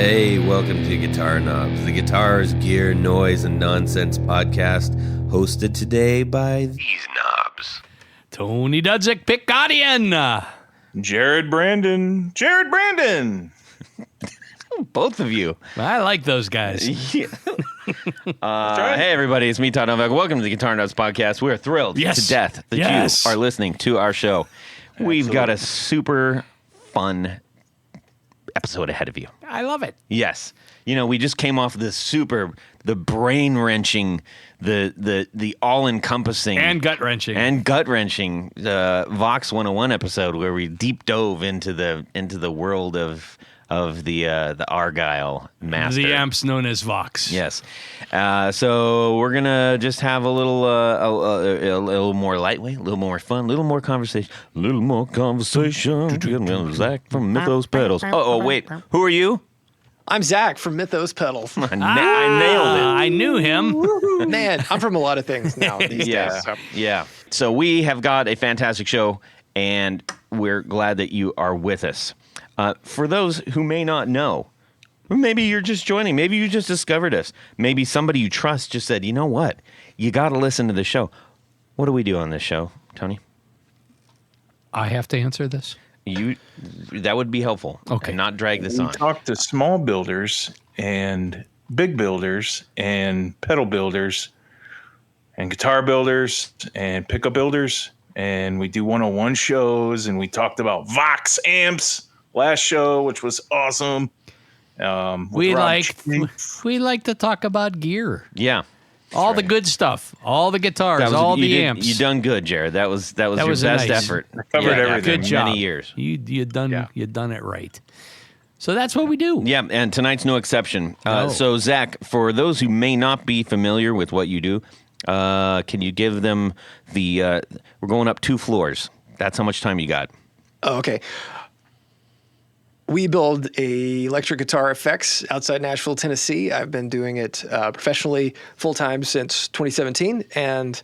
Hey, welcome to Guitar Knobs, the guitars, gear, noise, and nonsense podcast, hosted today by these knobs. Tony Dudzik, Picadian. Jared Brandon. Both of you. I like those guys. Yeah. Hey, everybody. It's me, Todd Novak. Welcome to the Guitar Nuts Podcast. We're thrilled to death that you are listening to our show. We've got a super fun episode ahead of you. I love it. Yes. You know, we just came off the brain-wrenching, the all-encompassing... And gut-wrenching. Vox 101 episode where we deep dove into the world of the Argyle master. The amps known as Vox. Yes. So we're going to just have a little more lightweight, a little more fun, a little more conversation. Zach from Mythos Pedals. Oh, wait. Who are you? I'm Zach from Mythos Pedals. I nailed it. I knew him. Man, I'm from a lot of things now these days. So. Yeah. So we have got a fantastic show, and we're glad that you are with us. For those who may not know, maybe you're just joining, maybe you just discovered us, maybe somebody you trust just said, you know what, you got to listen to the show. What do we do on this show, Tony? I have to answer this? That would be helpful. Okay. And not drag this We on. talk to small builders and big builders and pedal builders and guitar builders and pickup builders. And we do 101 shows, and we talked about Vox amps last show, which was awesome. We like to talk about gear. Yeah. All the good stuff. All the guitars, amps. You done good, Jared. That was your best nice effort. Covered everything. Good job. Many years. You done it right. So that's what we do. Yeah, and tonight's no exception. No. So, Zach, for those who may not be familiar with what you do, can you give them we're going up 2 floors. That's how much time you got. Oh, okay. We build electric guitar effects outside Nashville, Tennessee. I've been doing it professionally full-time since 2017, and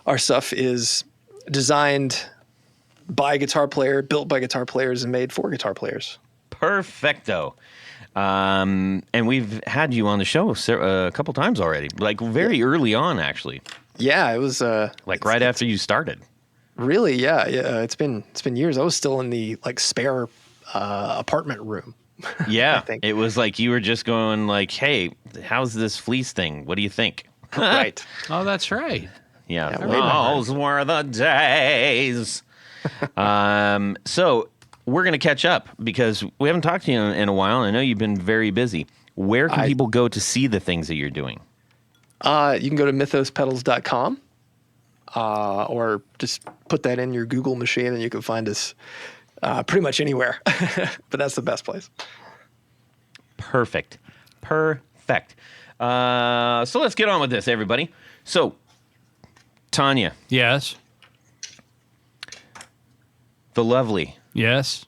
our stuff is designed by a guitar player, built by guitar players, and made for guitar players. Perfecto. And we've had you on the show a couple times already, like very early on, actually. Yeah, it was right after you started. Really, yeah. It's been years. I was still in the spare apartment room. Yeah, I think. It was like you were just going like, "Hey, how's this fleece thing? What do you think?" Right. Oh, that's right. Yeah. Yeah, Those were the days. So we're gonna catch up because we haven't talked to you in a while. I know you've been very busy. Where can people go to see the things that you're doing? You can go to mythospedals.com or just put that in your Google machine and you can find us pretty much anywhere. But that's the best place. Perfect. So let's get on with this, everybody. So, Tanya. Yes. The lovely. Yes.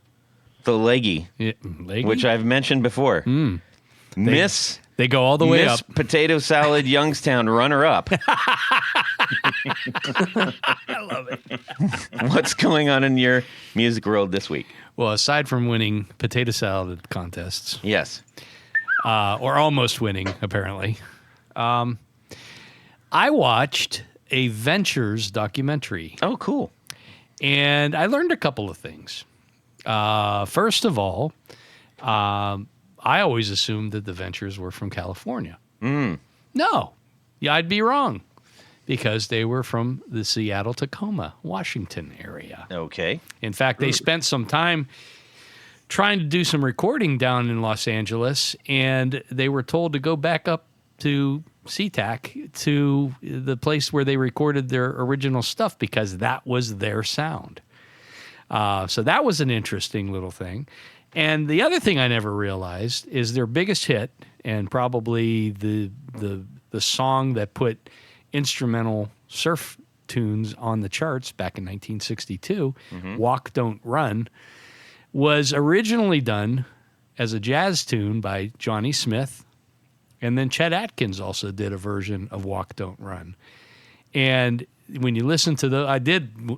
The leggy. Yeah. Leggy? Which I've mentioned before. Miss... They go all the way Miss up. Potato Salad Youngstown runner-up. I love it. What's going on in your music world this week? Well, aside from winning potato salad contests, Yes. or almost winning, apparently, I watched a Ventures documentary. Oh, cool. And I learned a couple of things. First of all, I always assumed that the Ventures were from California. No, I'd be wrong because they were from the Seattle-Tacoma, Washington area. Okay. In fact, they spent some time trying to do some recording down in Los Angeles, and they were told to go back up to SeaTac, to the place where they recorded their original stuff because that was their sound. So that was an interesting little thing. And the other thing I never realized is their biggest hit, and probably the song that put instrumental surf tunes on the charts back in 1962, Walk, Don't Run, was originally done as a jazz tune by Johnny Smith, and then Chet Atkins also did a version of Walk, Don't Run. And when you listen to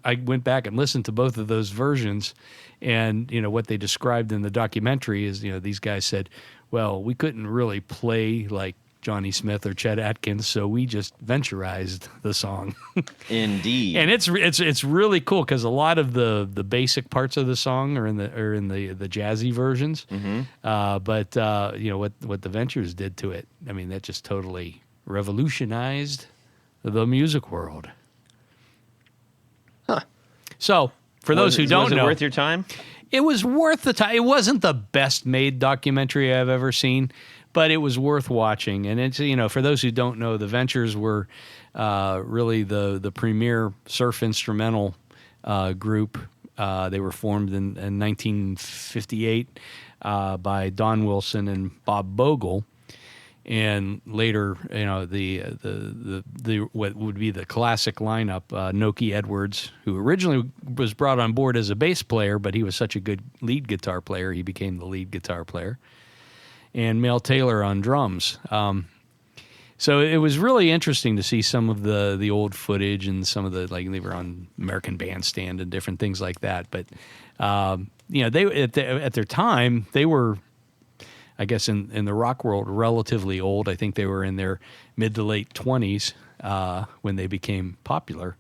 I went back and listened to both of those versions, and what they described in the documentary is these guys said, well, we couldn't really play like Johnny Smith or Chet Atkins, so we just venturized the song. Indeed. And it's really cool because a lot of the basic parts of the song are in the jazzy versions. But what the Ventures did to it, I mean, that just totally revolutionized the music world. Huh. So for those who don't know, was it worth your time? it was worth the time. It wasn't the best made documentary I've ever seen, but it was worth watching. And it's, for those who don't know, the Ventures were really the premier surf instrumental group. They were formed in 1958 by Don Wilson and Bob Bogle. And later, the what would be the classic lineup, Noki Edwards, who originally was brought on board as a bass player, but he was such a good lead guitar player, he became the lead guitar player, and Mel Taylor on drums. So it was really interesting to see some of the old footage and some of they were on American Bandstand and different things like that. But they at their time they were, I guess, in the rock world, relatively old. I think they were in their mid to late 20s when they became popular,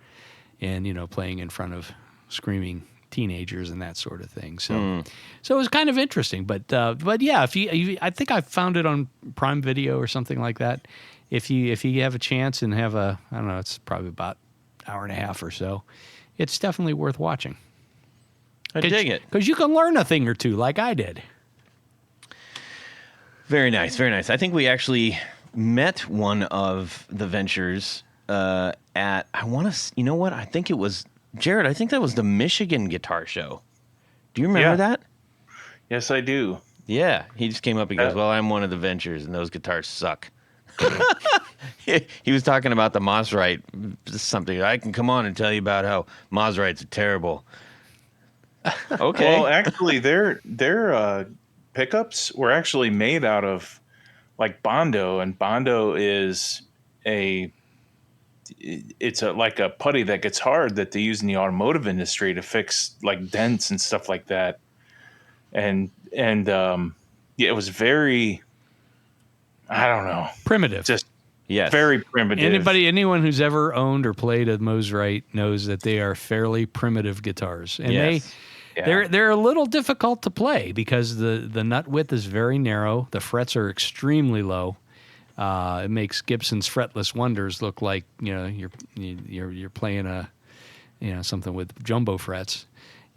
and playing in front of screaming teenagers and that sort of thing. So, so it was kind of interesting. But yeah, if you, I think I found it on Prime Video or something like that. If you have a chance and have I don't know, it's probably about an hour and a half or so. It's definitely worth watching. I dig it. Because you can learn a thing or two, like I did. Very nice, very nice. I think we actually met one of the Ventures at, I think it was, Jared, I think that was the Michigan Guitar Show. Do you remember that? Yes, I do. Yeah. He just came up and goes, well, I'm one of the Ventures, and those guitars suck. He was talking about the Maserite, something. I can come on and tell you about how Maserites are terrible. Okay. Well, actually, their pickups were actually made out of like Bondo, and Bondo is like a putty that gets hard that they use in the automotive industry to fix like dents and stuff like that. And it was very, I don't know, primitive. Just yes, very primitive. Anyone who's ever owned or played a Maserite knows that they are fairly primitive guitars, and they're a little difficult to play because the nut width is very narrow. The frets are extremely low. It makes Gibson's fretless wonders look like you're playing something with jumbo frets.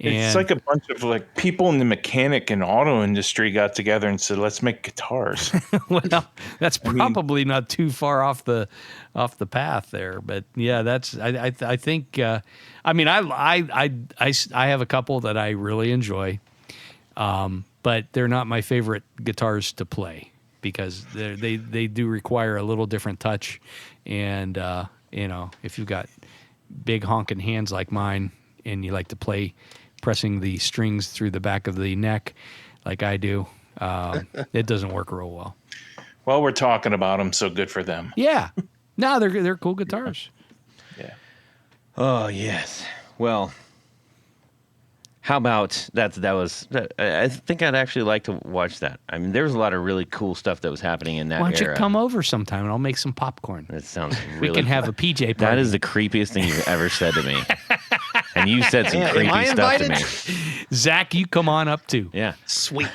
It's like a bunch of like people in the mechanic and auto industry got together and said, "Let's make guitars." Well, that's probably not too far off the path there, but yeah, that's I think. I have a couple that I really enjoy, but they're not my favorite guitars to play because they do require a little different touch, and if you've got big honking hands like mine and you like to play pressing the strings through the back of the neck like I do, it doesn't work real well. Well, we're talking about them, so good for them. Yeah. No, they're cool guitars. Yeah. Oh, yes. Well, how about that? I think I'd actually like to watch that. I mean, there was a lot of really cool stuff that was happening in that era. Why don't you come over sometime and I'll make some popcorn? That sounds really We can have a PJ party. That is the creepiest thing you've ever said to me. And you said some creepy stuff to me. Zach, you come on up too. Yeah. Sweet.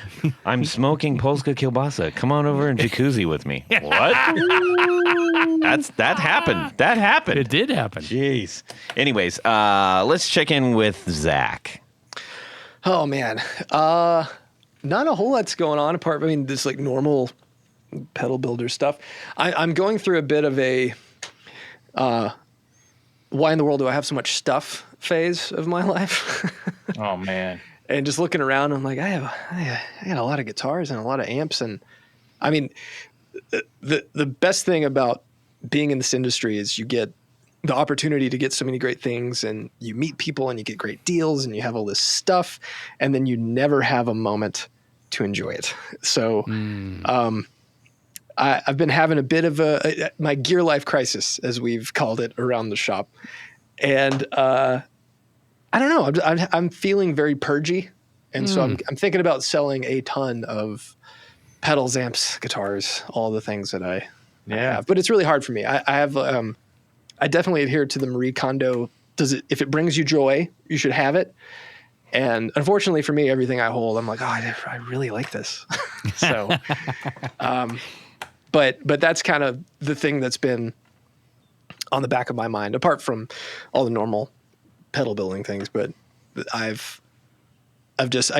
I'm smoking Polska kielbasa. Come on over and jacuzzi with me. What? That happened. That happened. It did happen. Jeez. Anyways, let's check in with Zach. Oh man, not a whole lot's going on apart. I mean, this like normal pedal builder stuff. I'm going through a bit of a why in the world do I have so much stuff phase of my life. Oh man. And just looking around, I'm like, I got a lot of guitars and a lot of amps, and I mean, the best thing about being in this industry is you get the opportunity to get so many great things, and you meet people and you get great deals and you have all this stuff, and then you never have a moment to enjoy it. So I've been having a bit of my gear life crisis, as we've called it around the shop. And I don't know, I'm feeling very purgy. And so I'm thinking about selling a ton of pedals, amps, guitars, all the things that I have. But it's really hard for me. I have I definitely adhere to the Marie Kondo. If it brings you joy, you should have it. And unfortunately for me, everything I hold, I'm like, oh, I really like this. So, but that's kind of the thing that's been on the back of my mind, apart from all the normal pedal building things. But I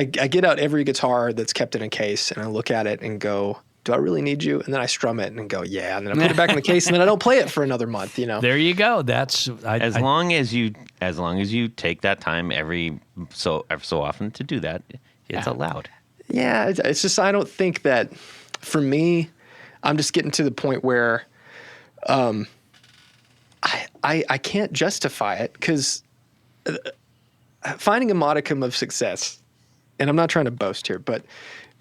get out every guitar that's kept in a case and I look at it and go, do I really need you? And then I strum it and go, yeah. And then I put it back in the case and then I don't play it for another month, There you go. That's as long as you take that time every so often to do that, it's allowed. Yeah. It's just, I don't think that for me, I'm just getting to the point where, I can't justify it because finding a modicum of success, and I'm not trying to boast here, but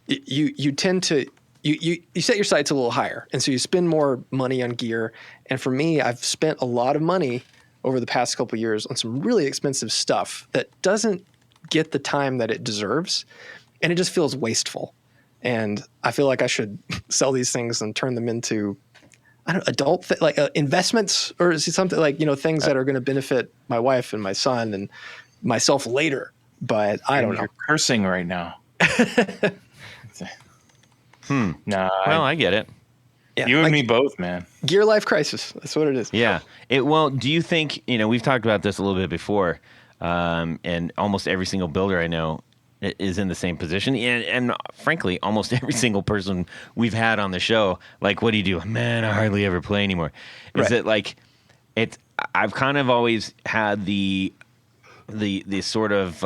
you tend to, you set your sights a little higher. And so you spend more money on gear. And for me, I've spent a lot of money over the past couple of years on some really expensive stuff that doesn't get the time that it deserves. And it just feels wasteful. And I feel like I should sell these things and turn them into, investments, or is it something like, things that are going to benefit my wife and my son and myself later. But I don't know. You're cursing right now. Nah. Well, I get it. Yeah, you and me both, man. Gear life crisis. That's what it is. Yeah. Well, do you think, we've talked about this a little bit before, and almost every single builder I know is in the same position. And frankly, almost every single person we've had on the show, like, what do you do? Man, I hardly ever play anymore. Is it like, I've kind of always had the sort of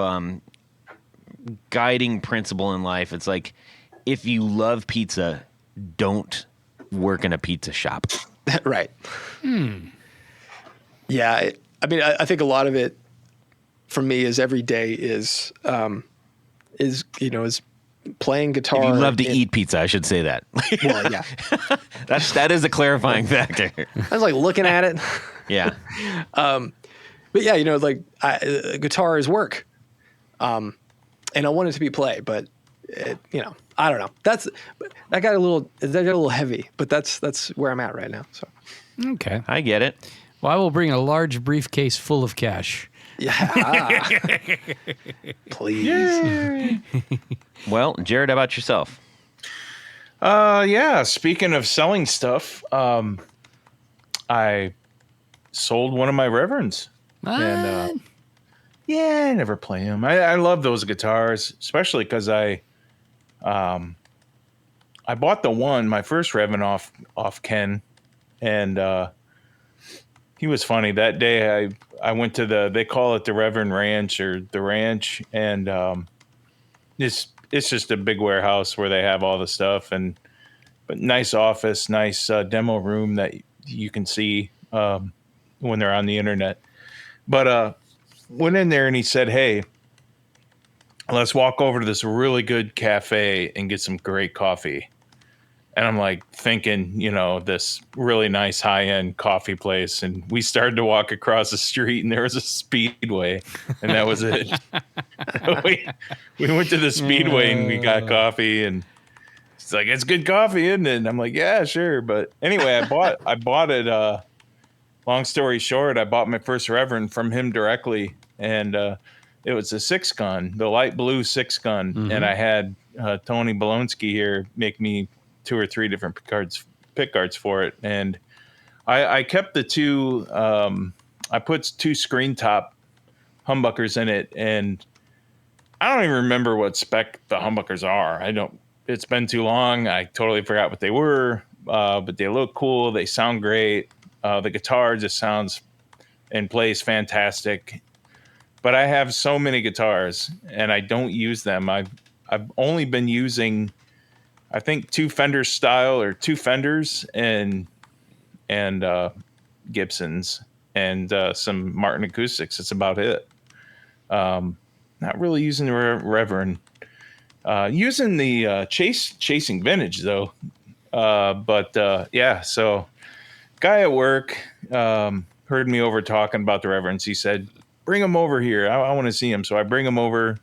guiding principle in life. It's like, if you love pizza, don't work in a pizza shop. Right. Yeah. I mean, I think a lot of it for me is every day is playing guitar. If you love to eat pizza, I should say that. Well, yeah. that is a clarifying factor. I was like looking at it. Yeah. But yeah, guitar is work. And I want it to be play, but I don't know. That got a little heavy, but that's where I'm at right now. So. Okay. I get it. Well, I will bring a large briefcase full of cash. Yeah. Please. Well, Jared, how about yourself? Yeah. Speaking of selling stuff, I sold one of my Reverends. And I never play them. I love those guitars, especially because I bought my first Reverend off Ken, and he was funny. That day I went to they call it the Reverend Ranch or the Ranch, and it's just a big warehouse where they have all the stuff, but nice office, nice demo room that you can see when they're on the internet. But went in there and he said, "Hey, let's walk over to this really good cafe and get some great coffee." And I'm like thinking, this really nice high-end coffee place. And we started to walk across the street and there was a Speedway, and that was it. we went to the Speedway and we got coffee, and it's like, "It's good coffee, isn't it?" And I'm like, "Yeah, sure." But anyway, I bought it. Long story short, I bought my first Reverend from him directly, and it was a 6-gun, the light blue 6-gun. Mm-hmm. And I had Tony Bolonsky here make me 2 or 3 different pick guards for it. And I kept the 2, I put 2 screen top humbuckers in it, and I don't even remember what spec the humbuckers are. It's been too long. I totally forgot what they were, but they look cool. They sound great. The guitar just sounds and plays fantastic. But I have so many guitars and I don't use them. I've only been using, I think, 2 Fender style, or 2 Fenders and Gibsons and some Martin acoustics. That's about it. Not really using the Reverend. Using the Chasing Vintage though. Yeah. So guy at work heard me over talking about the Reverends. He said, "Bring him over here. I want to see him." So I bring him over,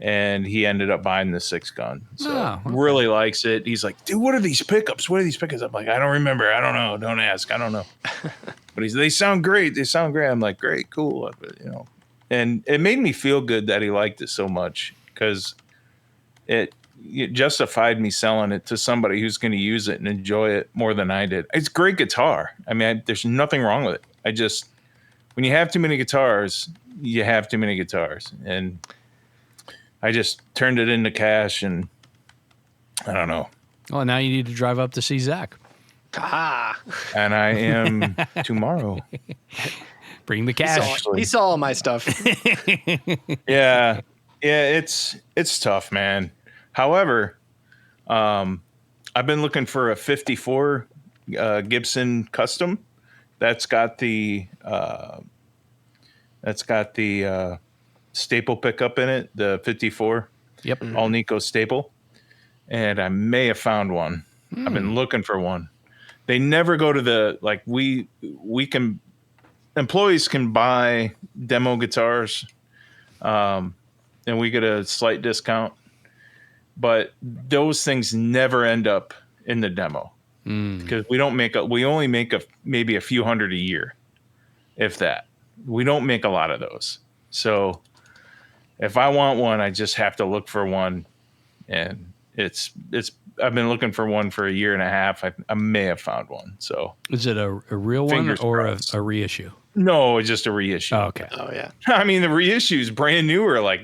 and he ended up buying the 6-gun. So Oh, okay. really likes it. He's like, dude, what are these pickups? What are these pickups? I'm like, I don't remember. I don't know. Don't ask. I don't know. But they sound great. They sound great. I'm like, great, cool. And it made me feel good that he liked it so much, because it justified me selling it to somebody who's going to use it and enjoy it more than I did. It's great guitar. I mean, there's nothing wrong with it. When you have too many guitars, you have too many guitars. And I just turned it into cash, and I don't know. Well, now you need to drive up to see Zach. And I am tomorrow. Bring the cash. He saw all my stuff. Yeah, it's tough, man. However, I've been looking for a 54 Gibson Custom that's got the staple pickup in it, the 54. Yep. All Nico staple, and I may have found one. I've been looking for one. They never go to the, like, employees can buy demo guitars, and we get a slight discount, but those things never end up in the demo, because we only make maybe a few hundred a year, if that. We don't make a lot of those. So if I want one, I just have to look for one, and I've been looking for one for a year and a half. I may have found one. So Is it a real one Fingers or crossed. a reissue? no, it's just a reissue. Oh, okay. Oh yeah. I mean, the reissues brand new are like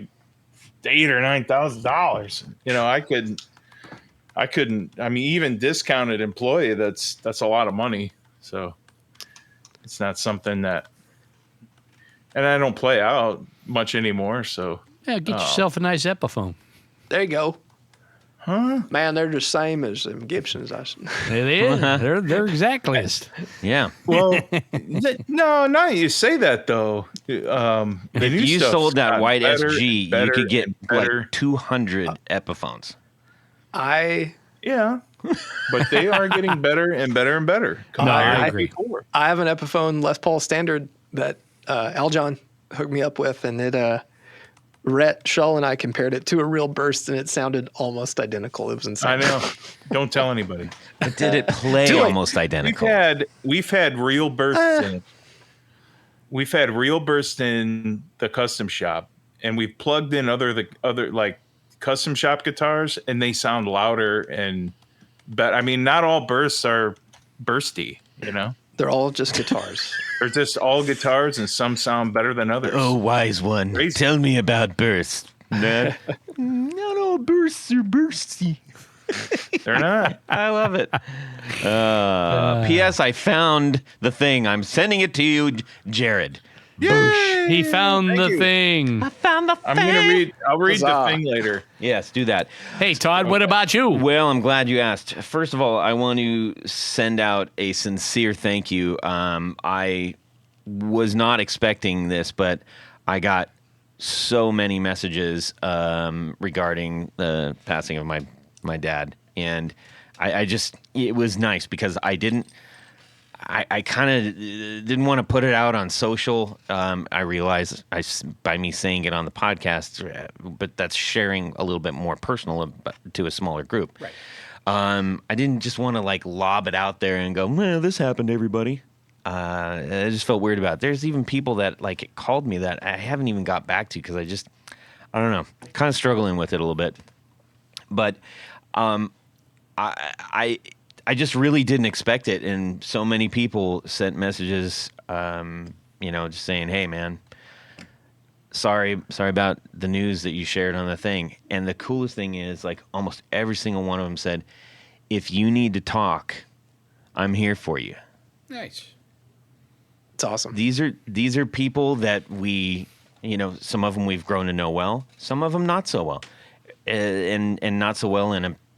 $8,000 or $9,000. I couldn't. I mean, even discounted employee, that's a lot of money. So it's not something that, and I don't play out much anymore. So Yeah, get yourself a nice Epiphone. There you go. Huh? Man, they're the same as them Gibsons. It is. They're exactlist. Yeah. well, no, now you say that though. The new If you stuff's sold that gotten white better SG, and better you could get and better. like 200 Epiphones. Yeah, but they are getting better and better and better. No, I compared to agree. before. I have an Epiphone Les Paul Standard that Aljon hooked me up with, and Rhett Shull and I compared it to a real burst, and it sounded almost identical. It was insane. I know. Don't tell anybody. But did it play almost identical? We've had real bursts in it. We've had real bursts in the custom shop, and we've plugged in other like custom shop guitars, and they sound louder and better. I mean, not all bursts are bursty, you know. They're all just guitars. They're just all guitars, and some sound better than others. Oh, wise one, Crazy. tell me about bursts. Not all bursts are bursty. They're not. I love it. P.S. I found the thing. I'm sending it to you, Jared. Yay! He found Thank the you. thing. Found the I'm gonna read. I'll read the Huzzah. thing later. Yes, do that. Hey, Todd, what about you? Well, I'm glad you asked. First of all, I want to send out a sincere thank you. I was not expecting this, but I got so many messages regarding the passing of my dad, and I just, it was nice because I kind of didn't want to put it out on social. I realized by me saying it on the podcast, but that's sharing a little bit more personal to a smaller group. Right. I didn't just want to like lob it out there and go, well, this happened to everybody. I just felt weird about it. There's even people that like called me that I haven't even got back to because I don't know, kind of struggling with it a little bit. But I just really didn't expect it, and so many people sent messages, just saying, "Hey, man, sorry about the news that you shared on the thing." And the coolest thing is, like, almost every single one of them said, "If you need to talk, I'm here for you." Nice. It's awesome. These are people that we, some of them we've grown to know well, some of them not so well, and not so well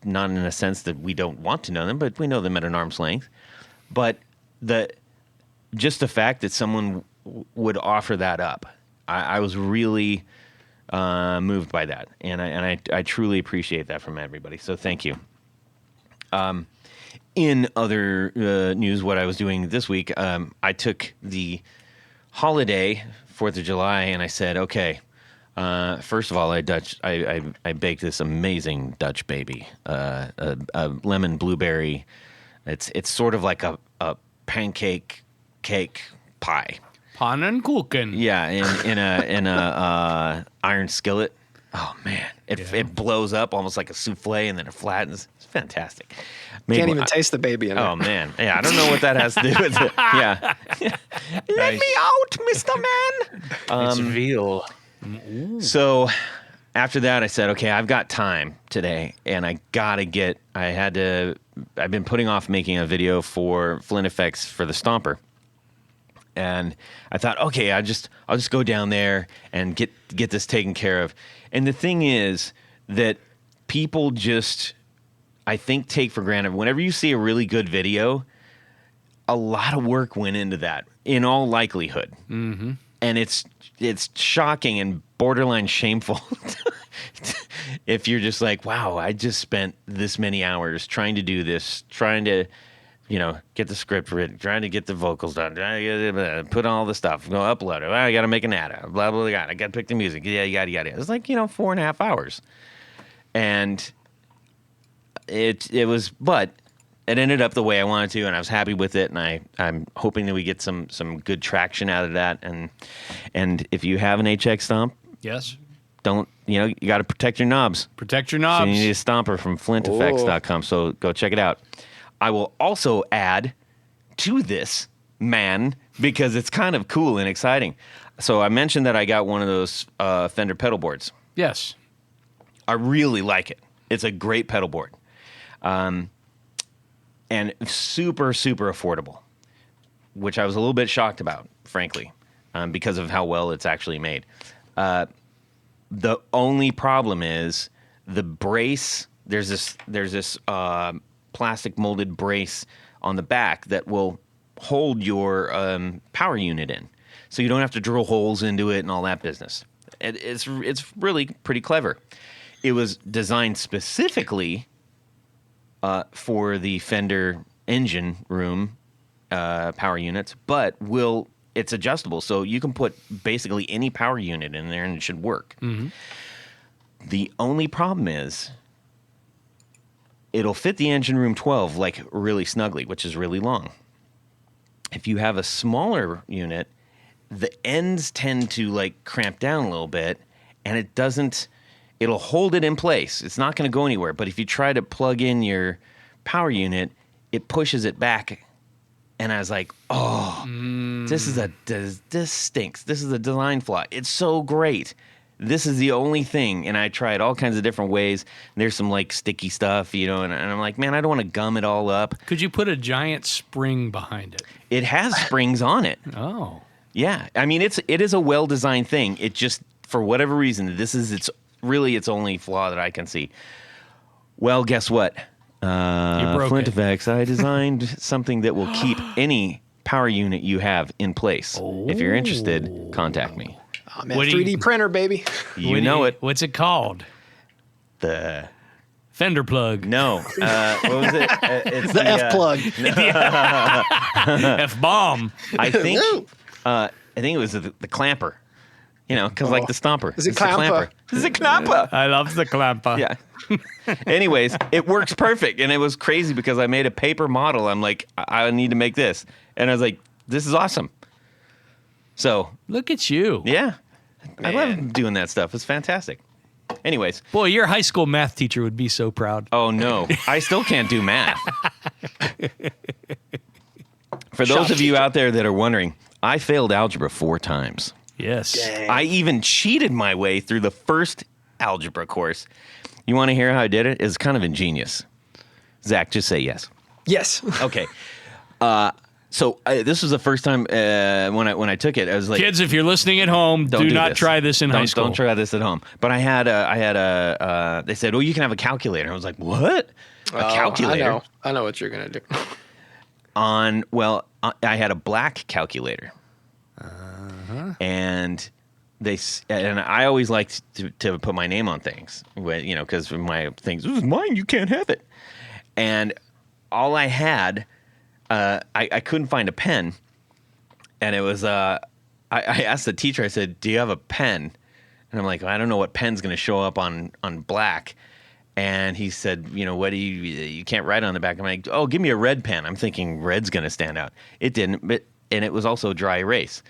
not in a sense that we don't want to know them, but we know them at an arm's length. But just the fact that someone would offer that up, I was really moved by that, and I truly appreciate that from everybody. So thank you. In other news, what I was doing this week, I took the holiday, 4th of July, and I said, okay, First of all, I baked this amazing Dutch baby, a lemon blueberry. It's sort of like a pancake cake pie. Pannenkuchen. Yeah, in a iron skillet. Oh man, it blows up almost like a souffle, and then it flattens. It's fantastic. Can't even taste the baby in there. Oh man, yeah, I don't know what that has to do with it. Yeah, let me out, Mr. Man. It's veal. So after that, I said, okay, I've got time today, and I've been putting off making a video for Flint Effects for the Stomper. And I thought, okay, I'll just go down there and get this taken care of. And the thing is that people just, I think, take for granted, whenever you see a really good video, a lot of work went into that, in all likelihood. Mm-hmm. And it's shocking and borderline shameful if you're just like, wow, I just spent this many hours trying to do this, trying to, get the script written, trying to get the vocals done, put all the stuff, go upload it. I got to make an ad, blah, blah, blah. I got to pick the music. Yeah, yada, yada. It's like, 4.5 hours. And it was, but it ended up the way I wanted to, and I was happy with it, and I'm hoping that we get some good traction out of that. And if you have an HX Stomp, yes, you got to protect your knobs. Protect your knobs. So you need a Stomper from flinteffects.com, so go check it out. I will also add to this, man, because it's kind of cool and exciting. So I mentioned that I got one of those Fender pedal boards. Yes. I really like it. It's a great pedal board. And super, super affordable, which I was a little bit shocked about, frankly, because of how well it's actually made. The only problem is the brace. There's this plastic molded brace on the back that will hold your power unit in, so you don't have to drill holes into it and all that business. It's really pretty clever. It was designed specifically for the Fender engine room power units, but it's adjustable, so you can put basically any power unit in there and it should work. Mm-hmm. The only problem is it'll fit the engine room 12 like really snugly, which is really long. If you have a smaller unit, the ends tend to like cramp down a little bit, and it'll hold it in place. It's not going to go anywhere. But if you try to plug in your power unit, it pushes it back. And I was like, this stinks. This is a design flaw. It's so great. This is the only thing. And I tried all kinds of different ways. There's some like sticky stuff, and I'm like, man, I don't want to gum it all up. Could you put a giant spring behind it? It has springs on it. Oh. Yeah. I mean, it is a well-designed thing. It just, for whatever reason, this is its only flaw that I can see. Well, guess what? Flint Effects, I designed something that will keep any power unit you have in place. Oh. If you're interested, contact me. Oh, man, 3D printer, baby. You know it. What's it called? The Fender plug. No. What was it? It's the F plug. F bomb. I think it was the clamper. Because like the Stomper. Is it clamper? Is it clamper? I love the clamper. Yeah. Anyways, it works perfect. And it was crazy because I made a paper model. I'm like, I need to make this. And I was like, this is awesome. So. Look at you. Yeah. Man. I love doing that stuff. It's fantastic. Anyways. Boy, your high school math teacher would be so proud. Oh, no. I still can't do math. For those of you out there that are wondering, I failed algebra 4 times. Yes. Dang. I even cheated my way through the first algebra course. You want to hear how I did it? It's kind of ingenious. Zach, just say yes. Yes. Okay. So this was the first time when I took it. I was like, kids, if you're listening at home, do not try this in high school. Don't try this at home. But I had they said, oh, you can have a calculator. I was like, what? A calculator? I know what you're gonna do. I had a black calculator. And I always liked to put my name on things, because my things, this is mine, you can't have it. And all I had, I couldn't find a pen, and it was I asked the teacher, I said, do you have a pen? And I'm like, I don't know what pen's going to show up on black. And he said, what do you can't write on the back. I'm like, oh, give me a red pen. I'm thinking red's going to stand out. It didn't, and it was also dry erase.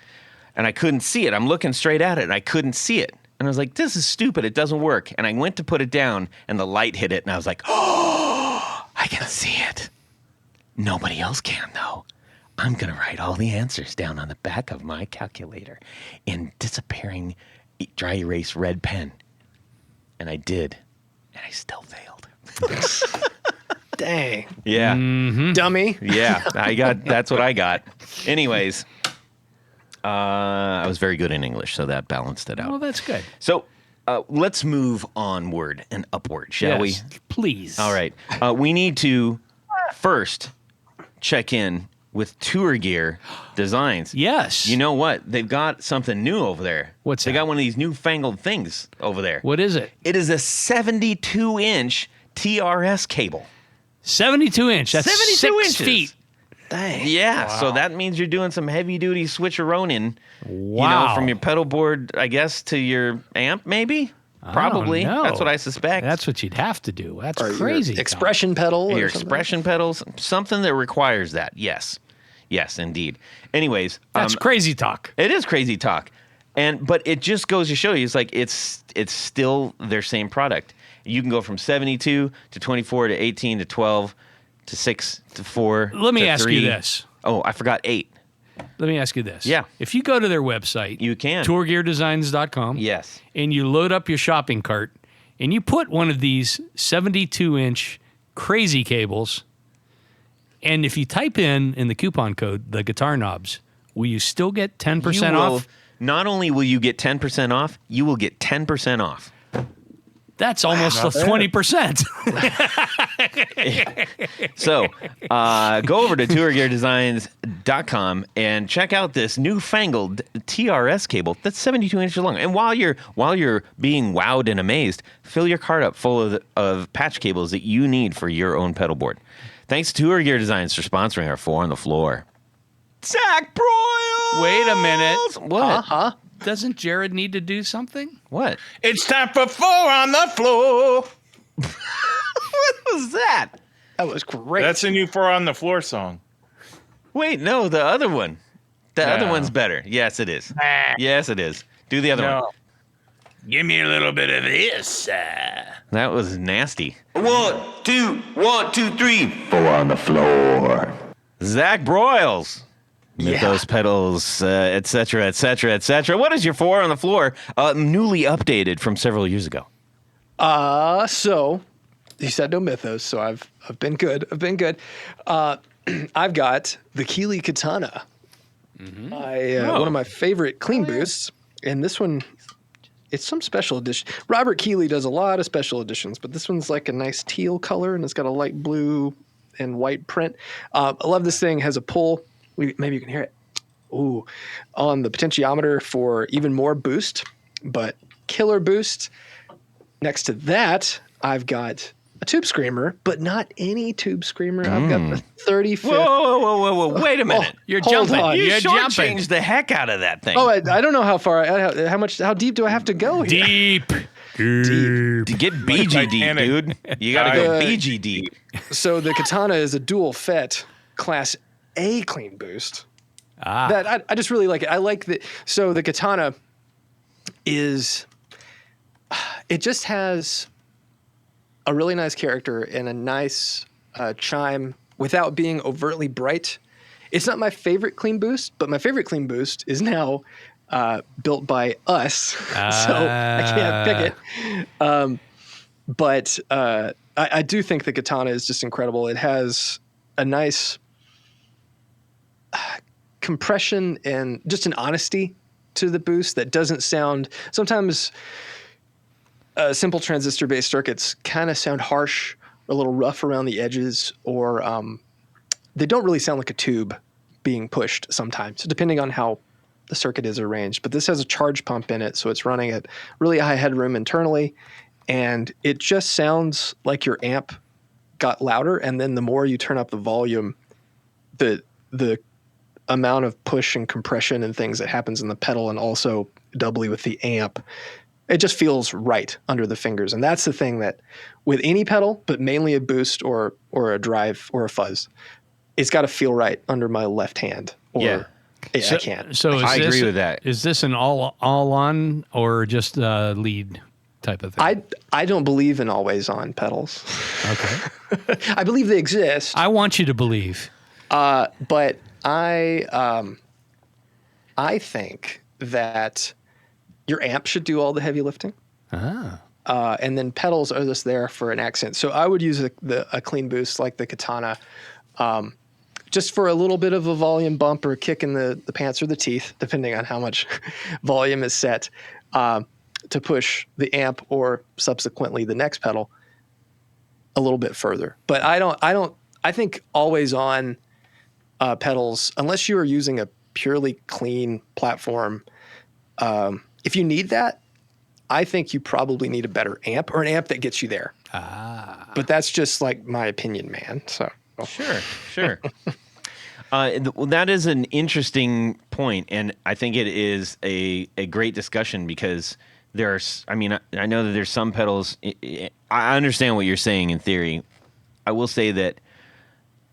And I couldn't see it. I'm looking straight at it, and I couldn't see it. And I was like, this is stupid. It doesn't work. And I went to put it down, and the light hit it, and I was like, oh, I can see it. Nobody else can, though. I'm going to write all the answers down on the back of my calculator in disappearing dry erase red pen. And I did, and I still failed. Dang. Yeah. Dummy. Yeah, that's what I got. Anyways, I was very good in English, so that balanced it out. Well, that's good. So let's move onward and upward, shall we? Please. All right. We need to first check in with Tour Gear Designs. Yes. You know what? They've got something new over there. What's They that? got one of these newfangled things over there. What is it? It is a 72-inch TRS cable. 72-inch. That's 72 6 inches. feet. Dang. Yeah, so that means you're doing some heavy-duty switcheroning, Wow. from your pedal board, I guess, to your amp, maybe? Probably. know. That's what I suspect. That's what you'd have to do. That's Or your crazy. Tom. expression pedal. your or something. expression pedals, something that requires that. Yes. Yes, indeed. Anyways, That's crazy talk. it is crazy talk. But it just goes to show you, it's still their same product. You can go from 72 to 24 to 18 to 12 to 6 to 4 Let me to ask 3. you this. Oh, I forgot 8. Let me ask you this. Yeah. If you go to their website, You can. tourgeardesigns.com, Yes. and you load up your shopping cart, and you put one of these 72-inch crazy cables, and if you type in the coupon code, the guitar knobs, will you still get 10% off? Not only will you get 10% off, you will get 10% off. That's almost 20%. So go over to tourgeardesigns.com and check out this newfangled TRS cable that's 72 inches long. And while you're being wowed and amazed, fill your cart up full of patch cables that you need for your own pedal board. Thanks to Tour Gear Designs for sponsoring our 4 on the Floor. Zach Broyles! Wait a minute. What? Uh-huh. Doesn't Jared need to do something? What? It's time for 4 on the floor. What was that? That was great. That's a new 4 on the floor song. Wait, no, the other one. The other No. one's better. Yes, it is. Yes, it is. Do the other one. No. Give me a little bit of this. That was nasty. 1, 2, 1, 2, 3. 4 on the floor. Zach Broyles. Mythos Pedals, et cetera, et cetera, et cetera. What is your 4 on the floor? Newly updated from several years ago. So you said no Mythos, so I've been good. I've got the Keeley Katana. One of my favorite clean boosts, and this one, it's some special edition. Robert Keeley does a lot of special editions, but this one's like a nice teal color, and it's got a light blue and white print. I love this thing. Has a pull. Maybe you can hear it. Ooh, on the potentiometer for even more boost, but killer boost. Next to that, I've got a tube screamer, but not any tube screamer. I've got the 35th. Whoa. Wait a minute. You're Hold jumping. on. You You're jumping. shortchanged the heck out of that thing. Oh, I don't know how far, how deep do I have to go here? Deep. To get BG deep, Titanic. dude. You got to go Uh, BG deep. So the Katana is a dual FET Class A clean boost. Ah. That I just really like it. I like that. So the Katana it just has a really nice character and a nice chime without being overtly bright. It's not my favorite clean boost, but my favorite clean boost is now built by us, so I can't pick it. But I do think the Katana is just incredible. It has a nice compression and just an honesty to the boost that doesn't sound. Sometimes simple transistor-based circuits kind of sound harsh, a little rough around the edges, or they don't really sound like a tube being pushed sometimes, depending on how the circuit is arranged. But this has a charge pump in it, so it's running at really high headroom internally, and it just sounds like your amp got louder, and then the more you turn up the volume, the amount of push and compression and things that happens in the pedal, and also doubly with the amp, It just feels right under the fingers. And that's the thing that with any pedal, but mainly a boost or a drive or a fuzz, it's got to feel right under my left hand. I can't. So I agree with that. Is this an all on or just a lead type of thing? I don't believe in always on pedals. Okay. I believe they exist. I want you to believe. But I think that your amp should do all the heavy lifting. And then pedals are just there for an accent. So I would use a clean boost like the Katana, just for a little bit of a volume bump or a kick in the pants or the teeth, depending on how much volume is set, to push the amp or subsequently the next pedal a little bit further. But I think always on pedals, unless you are using a purely clean platform, if you need that, I think you probably need a better amp or an amp that gets you there. But that's just like my opinion, man. So Sure. Well, that is an interesting point, and I think it is a great discussion because I know that there's some pedals. I understand what you're saying in theory. I will say that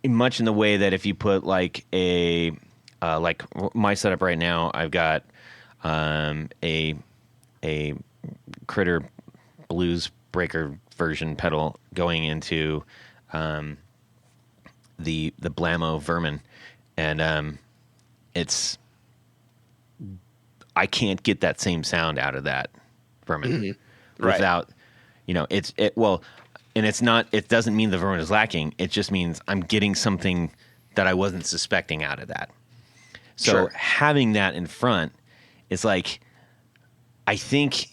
much in the way that if you put like like my setup right now, I've got a Critter Blues Breaker version pedal going into the Blammo Vermin, and I can't get that same sound out of that Vermin without, and it doesn't mean the Vermin is lacking. It just means I'm getting something that I wasn't suspecting out of that. So having that in front is like, I think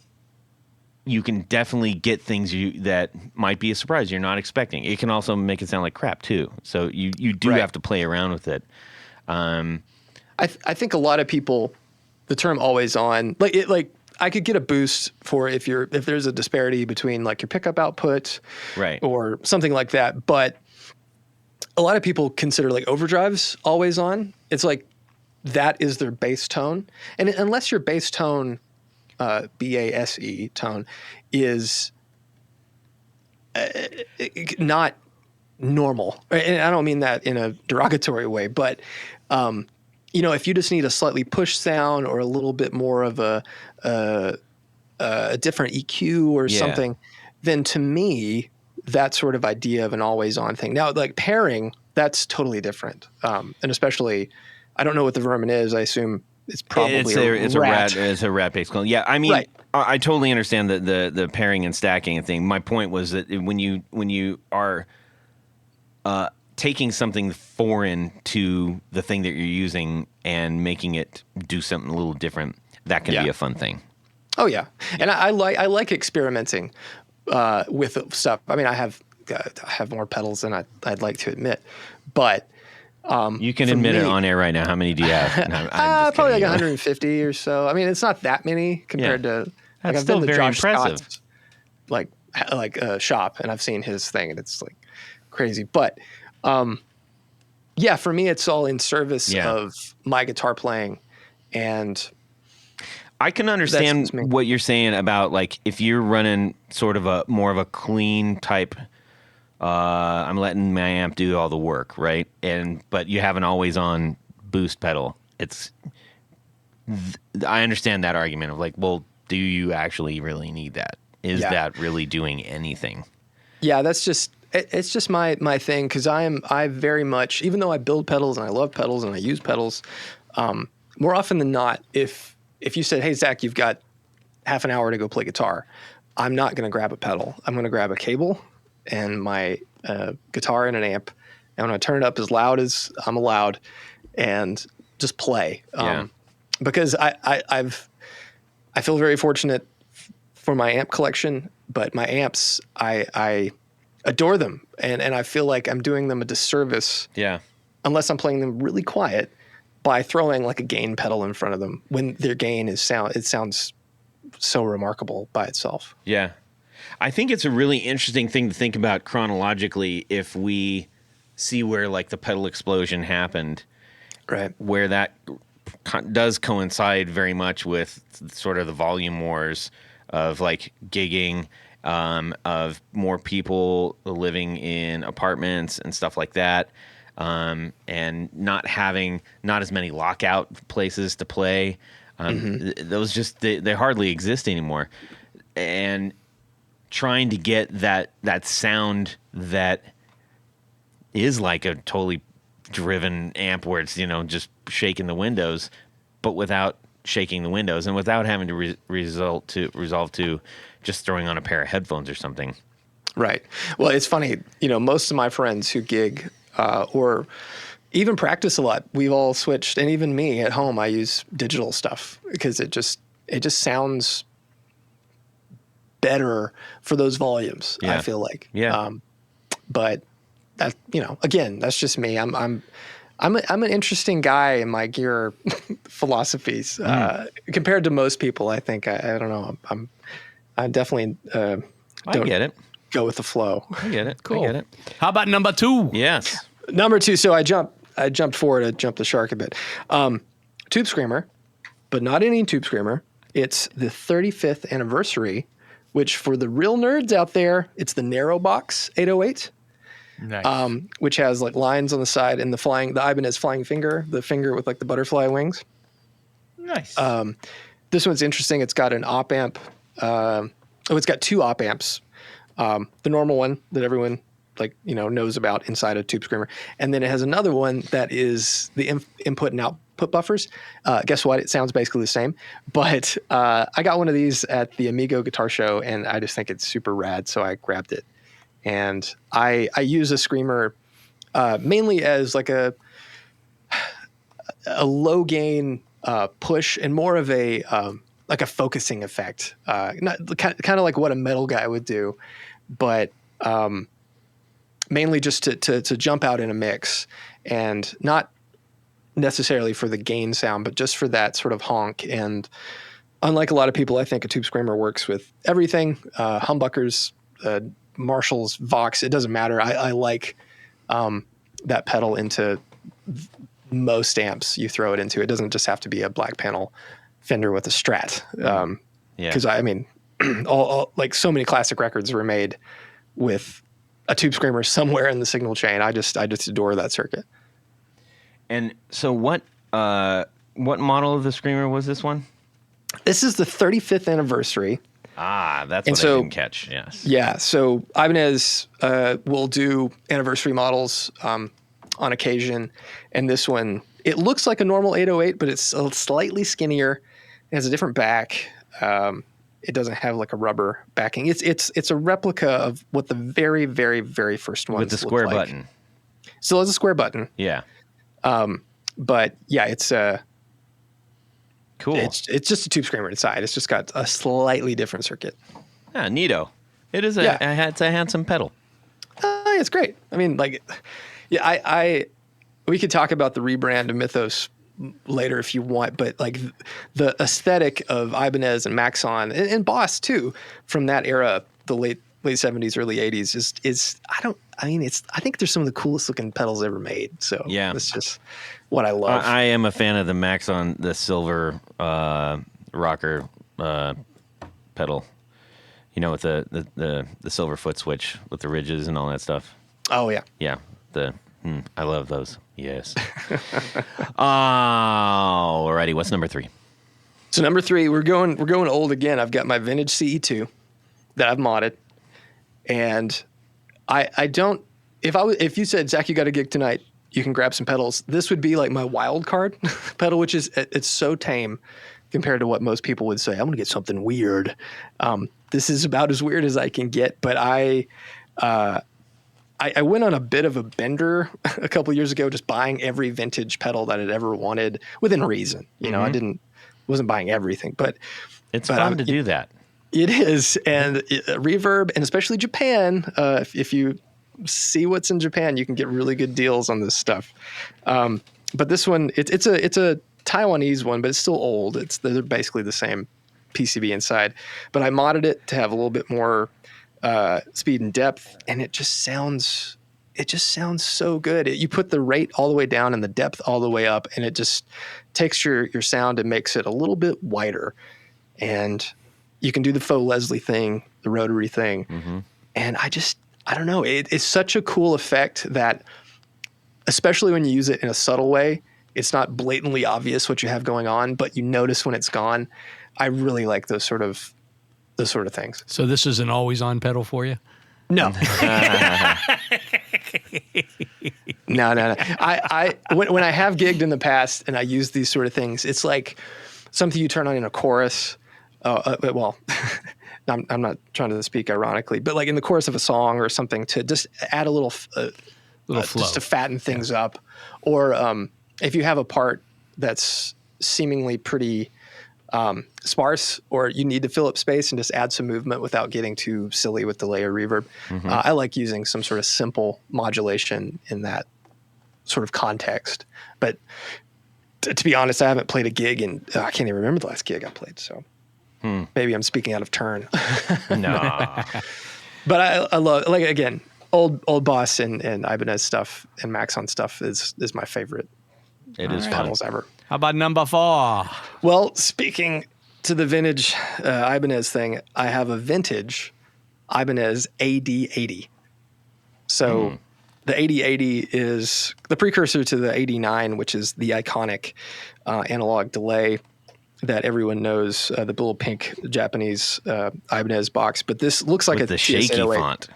you can definitely get things that might be a surprise you're not expecting. It can also make it sound like crap too. So you do have to play around with it. I think a lot of people, the term always on, like I could get a boost for if there's a disparity between like your pickup output, right, or something like that. But a lot of people consider like overdrives always on. It's like that is their bass tone, and unless your bass tone, BASE tone, is not normal, and I don't mean that in a derogatory way, but if you just need a slightly push sound or a little bit more of a different EQ or something, then to me, that sort of idea of an always on thing. Now, like pairing, that's totally different. And especially, I don't know what the Vermin is. I assume it's probably it's a rat based clone. Yeah, I mean, I totally understand the pairing and stacking thing. My point was that when you are taking something foreign to the thing that you're using and making it do something a little different, that can be a fun thing. Oh yeah, and I like experimenting with stuff. I mean, I have more pedals than I'd like to admit, but you can admit it on air right now. How many do you have? No, probably like 150 or so. I mean, it's not that many compared to. That's still very impressive. Scott's, like shop, and I've seen his thing, and it's like crazy. But for me, it's all in service of my guitar playing, and I can understand what you're saying about like if you're running sort of more of a clean type. I'm letting my amp do all the work, right? But you have an always on boost pedal. I understand that argument of like, well, do you actually really need that? Is that really doing anything? Yeah, it's just my thing, because I very much, even though I build pedals and I love pedals and I use pedals, more often than not, if you said, hey Zach, you've got half an hour to go play guitar, I'm not going to grab a pedal. I'm going to grab a cable and my guitar and an amp, and I'm going to turn it up as loud as I'm allowed and just play. Because I feel very fortunate for my amp collection, but my amps, I adore them, and I feel like I'm doing them a disservice. Yeah. Unless I'm playing them really quiet by throwing like a gain pedal in front of them when their gain it sounds so remarkable by itself. Yeah. I think it's a really interesting thing to think about chronologically if we see where like the pedal explosion happened, right? Where that does coincide very much with sort of the volume wars of like gigging, of more people living in apartments and stuff like that, and not having not as many lockout places to play. Those just they hardly exist anymore, and trying to get that sound that is like a totally driven amp where it's, you know, just shaking the windows, but without shaking the windows and without having to resolve to just throwing on a pair of headphones or something. Right. Well, it's funny, you know, most of my friends who gig or even practice a lot, we've all switched, and even me at home, I use digital stuff because it just sounds better for those volumes. Yeah. I feel like, Yeah. but that, you know, again, that's just me. I'm an interesting guy in my gear philosophies compared to most people. I think I don't know. I definitely I don't get it. go with the flow. I get it. Cool. I get it. How about number 2? Yes. Number 2. So I jumped forward. I jumped the shark a bit. Tube Screamer, but not any Tube Screamer. It's the 35th anniversary, which for the real nerds out there, it's the narrow box 808. Nice. Which has like lines on the side and the Ibanez flying finger, the finger with like the butterfly wings. Nice. This one's interesting. It's got an op amp. It's got 2 op amps. The normal one that everyone like, you know, knows about inside a Tube Screamer. And then it has another one that is the input and output buffers. Guess what? It sounds basically the same. But I got one of these at the Amigo Guitar Show, and I just think it's super rad, so I grabbed it. And I use a Screamer mainly as like a low gain push and more of a like a focusing effect, not kind of like what a metal guy would do, but mainly just to jump out in a mix, and not necessarily for the gain sound, but just for that sort of honk. And unlike a lot of people, I think a Tube Screamer works with everything, humbuckers, Marshalls, Vox, it doesn't matter. I like that pedal into most amps you throw it into. It doesn't just have to be a black panel Fender with a Strat. Because I mean, all like so many classic records were made with a Tube Screamer somewhere in the signal chain. I just adore that circuit. And so what model of the Screamer was this one? This is the 35th anniversary. Ah, that's what I didn't catch. Yes. Yeah. So Ibanez will do anniversary models on occasion. And this one, it looks like a normal 808, but it's slightly skinnier. It has a different back. It doesn't have like a rubber backing. It's a replica of what the very, very, very first one with the square button. Still has a square button. Yeah. But yeah, it's cool. It's just a Tube Screamer inside. It's just got a slightly different circuit. Yeah, neato. It is Yeah. it's a handsome pedal. It's great. I mean, like, yeah, we could talk about the rebrand of Mythos later if you want, but like the aesthetic of Ibanez and Maxon and Boss too from that era, the late 70s, early 80s is I think they're some of the coolest looking pedals ever made. So yeah, that's just what I love. I am a fan of the Maxon, the silver rocker pedal. You know, with the silver foot switch with the ridges and all that stuff. Oh yeah. Yeah. I love those. Yes. Alrighty. What's number 3? So number 3, we're going old again. I've got my vintage CE2 that I've modded, and I don't. If you said, Zach, you got a gig tonight, you can grab some pedals, this would be like my wild card pedal, which is it's so tame compared to what most people would say. I'm going to get something weird. This is about as weird as I can get, but I went on a bit of a bender a couple years ago, just buying every vintage pedal that I'd ever wanted within reason. You know, I wasn't buying everything, but it's fun to do that. It is. And reverb, and especially Japan, if you see what's in Japan, you can get really good deals on this stuff. But this one, it's a Taiwanese one, but it's still old. They're basically the same PCB inside, but I modded it to have a little bit more speed and depth, and it just sounds so good. You put the rate all the way down and the depth all the way up, and it just takes your sound and makes it a little bit wider. And you can do the faux Leslie thing, the rotary thing. And I don't know. It's such a cool effect that, especially when you use it in a subtle way, it's not blatantly obvious what you have going on, but you notice when it's gone. I really like those sort of things. So this is an always on pedal for you? No. No. When I have gigged in the past and I use these sort of things, it's like something you turn on in a chorus. Well, I'm not trying to speak ironically, but like in the chorus of a song or something to just add a little flow, just to fatten things up. Or if you have a part that's seemingly pretty sparse, or you need to fill up space and just add some movement without getting too silly with delay or reverb. I like using some sort of simple modulation in that sort of context. But to be honest, I haven't played a gig and I can't even remember the last gig I played. So maybe I'm speaking out of turn. No. But I love, like, again, old Boss and Ibanez stuff and Maxon stuff is my favorite. It is fun. pedals ever. How about number 4? Well, speaking to the vintage Ibanez thing, I have a vintage Ibanez AD80. So the AD80 is the precursor to the 89, which is the iconic analog delay that everyone knows, the little pink Japanese Ibanez box. But this looks like With a the shaky TS-808. font.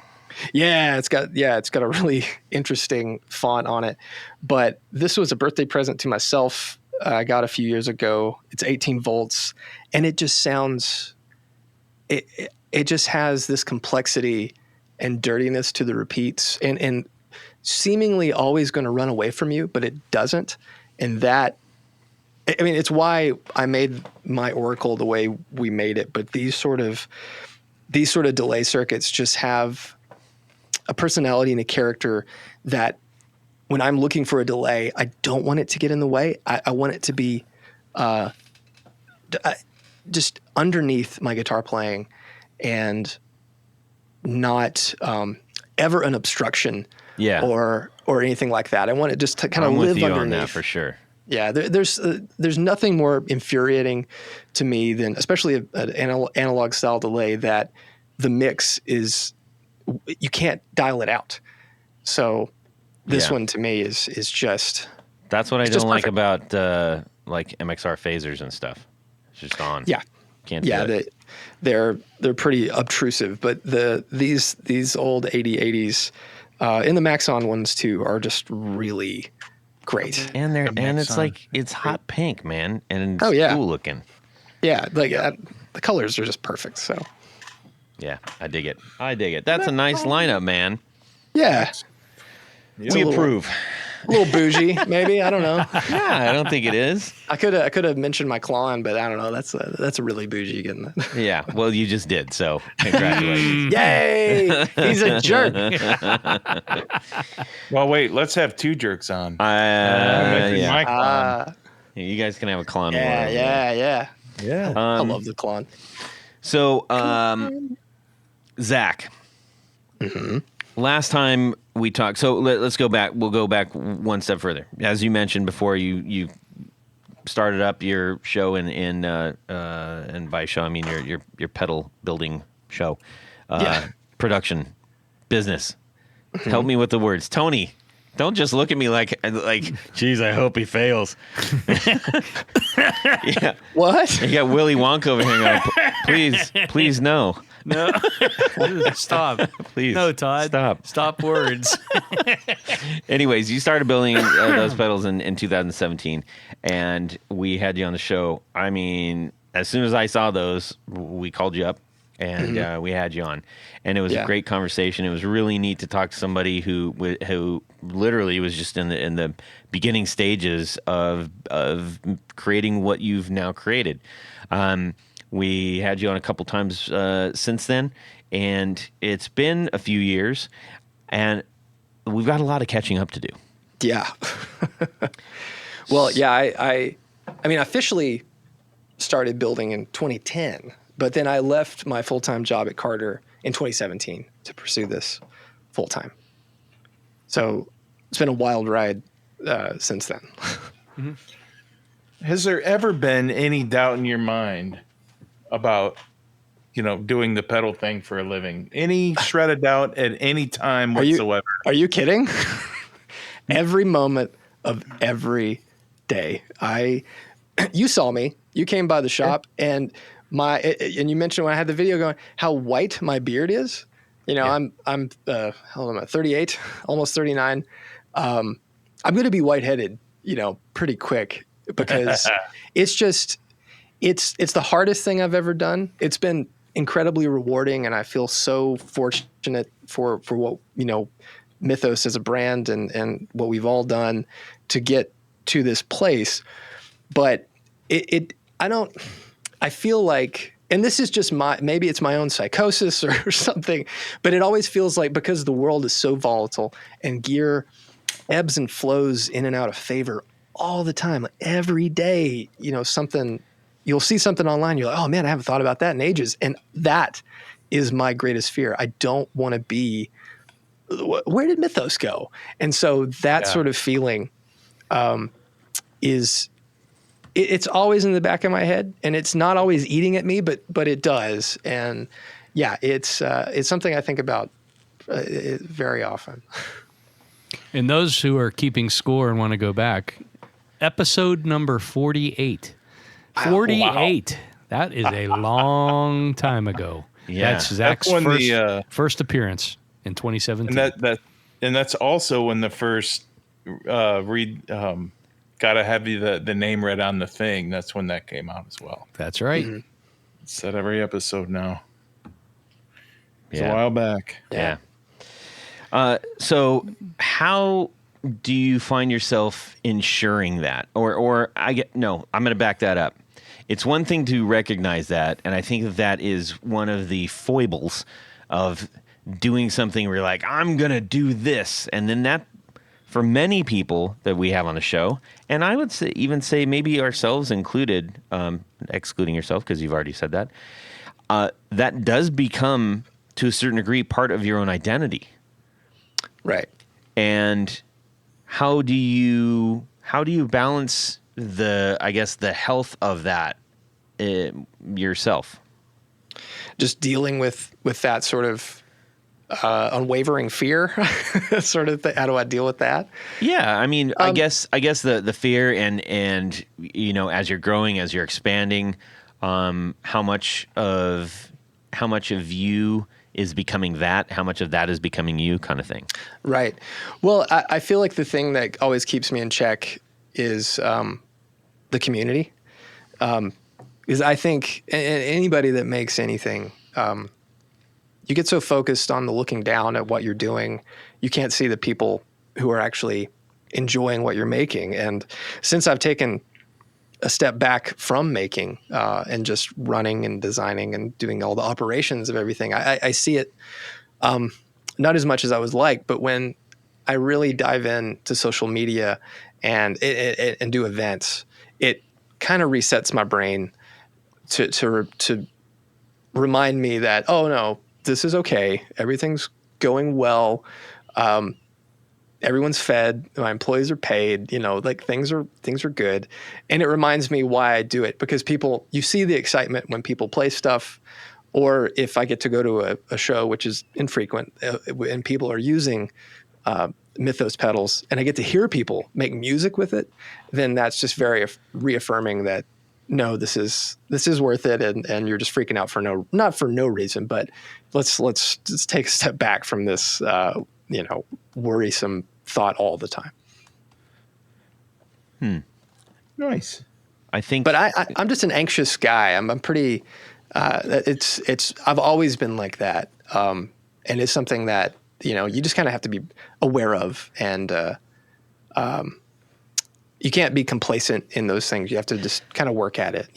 Yeah, it's got a really interesting font on it. But this was a birthday present to myself. I got a few years ago. It's 18 volts, and it just sounds. It just has this complexity and dirtiness to the repeats, and seemingly always going to run away from you, but it doesn't. And that, I mean, it's why I made my Oracle the way we made it. But these sort of delay circuits just have a personality and a character that, when I'm looking for a delay, I don't want it to get in the way. I want it to be just underneath my guitar playing and not ever an obstruction or anything like that. I want it just to kind of live with you underneath. on that for sure. Yeah, there's nothing more infuriating to me than, especially an analog style delay, that the mix is, you can't dial it out. So this one to me is just. That's what I just don't like perfect. about like MXR phasers and stuff. It's just on. Yeah. Can't do it. They're pretty obtrusive, but these old 8080s and the Maxon ones too are just really great. And it's like, it's hot pink, man, and it's cool looking. Yeah, like the colors are just perfect. So yeah, I dig it. That's a nice lineup, man. yeah, We approve. a little bougie, maybe. I don't know. Yeah, I don't think it is. I could have mentioned my Klon, but I don't know. That's a really bougie getting that. Yeah, well, you just did, so congratulations. Yay! He's a jerk. Well, wait, let's have 2 jerks on. Yeah. My clown. You guys can have a clown. Yeah. Yeah. I love the Klon. So, Zach, last time we talked, so let's go back. We'll go back one step further. As you mentioned before, you started up your show and by show I mean your pedal building show, production business. Help me with the words, Tony. Don't just look at me like, geez, I hope he fails. Yeah. What? You got Willy Wonka over here going, please, no. No. Stop. Please. No, Todd. Stop words. Anyways, you started building those pedals in 2017, and we had you on the show. I mean, as soon as I saw those, we called you up, and we had you on. And it was a great conversation. It was really neat to talk to somebody who literally was just in the beginning stages of creating what you've now created. We had you on a couple times since then, and it's been a few years, and we've got a lot of catching up to do. Yeah. Well, yeah, I mean, I officially started building in 2010, but then I left my full-time job at Carter in 2017 to pursue this full-time. So it's been a wild ride since then. Has there ever been any doubt in your mind about doing the pedal thing for a living. Any shred of doubt at any time whatsoever. Are you kidding? Every moment of every day. You saw me. You came by the shop, and you mentioned when I had the video going how white my beard is. I'm how old am I? 38, almost 39. I'm going to be white-headed, pretty quick because it's the hardest thing I've ever done. It's been incredibly rewarding, and I feel so fortunate for what, Mythos as a brand and what we've all done to get to this place. But I feel like, and this is just maybe it's my own psychosis or something, but it always feels like because the world is so volatile and gear ebbs and flows in and out of favor all the time, like every day, you'll see something online. You're like, oh man, I haven't thought about that in ages. And that is my greatest fear. I don't want to be, where did Mythos go? And so that sort of feeling it's always in the back of my head, and it's not always eating at me, but it does. And it's something I think about very often. And those who are keeping score and want to go back, episode number 48. 48. Wow. That is a long time ago. Yeah. That's Zach's first appearance in 2017. And that's also when the first gotta have the name read on the thing. That's when that came out as well. That's right. Mm-hmm. It's at every episode now. It's a while back. Yeah. So how do you find yourself ensuring that? I'm going to back that up. It's one thing to recognize that, and I think that is one of the foibles of doing something where you're like, I'm going to do this. And then that, for many people that we have on the show, and I would even say maybe ourselves included, excluding yourself because you've already said that, that does become, to a certain degree, part of your own identity. Right. And how do you balance the health of that yourself? Just dealing with that sort of unwavering fear, sort of how do I deal with that? Yeah, I mean, I guess the fear and as you're growing, as you're expanding, how much of you is becoming that, how much of that is becoming you, kind of thing. Right. Well, I feel like the thing that always keeps me in check is the community. Because I think anybody that makes anything, you get so focused on the looking down at what you're doing, you can't see the people who are actually enjoying what you're making. And since I've taken a step back from making and just running and designing and doing all the operations of everything, I see it not as much as I was like, but when I really dive into social media and do events, it kind of resets my brain to remind me that, oh no, this is okay. Everything's going well. Everyone's fed. My employees are paid. Like things are good. And it reminds me why I do it, because you see the excitement when people play stuff, or if I get to go to a show, which is infrequent, and people are using Mythos pedals, and I get to hear people make music with it, then that's just very reaffirming that no, this is worth it, and you're just freaking out not for no reason, but let's just take a step back from this worrisome thought all the time. Nice. I think, but I'm just an anxious guy. I'm pretty. I've always been like that, and it's something that you just kind of have to be aware of, and you can't be complacent in those things. You have to just kind of work at it,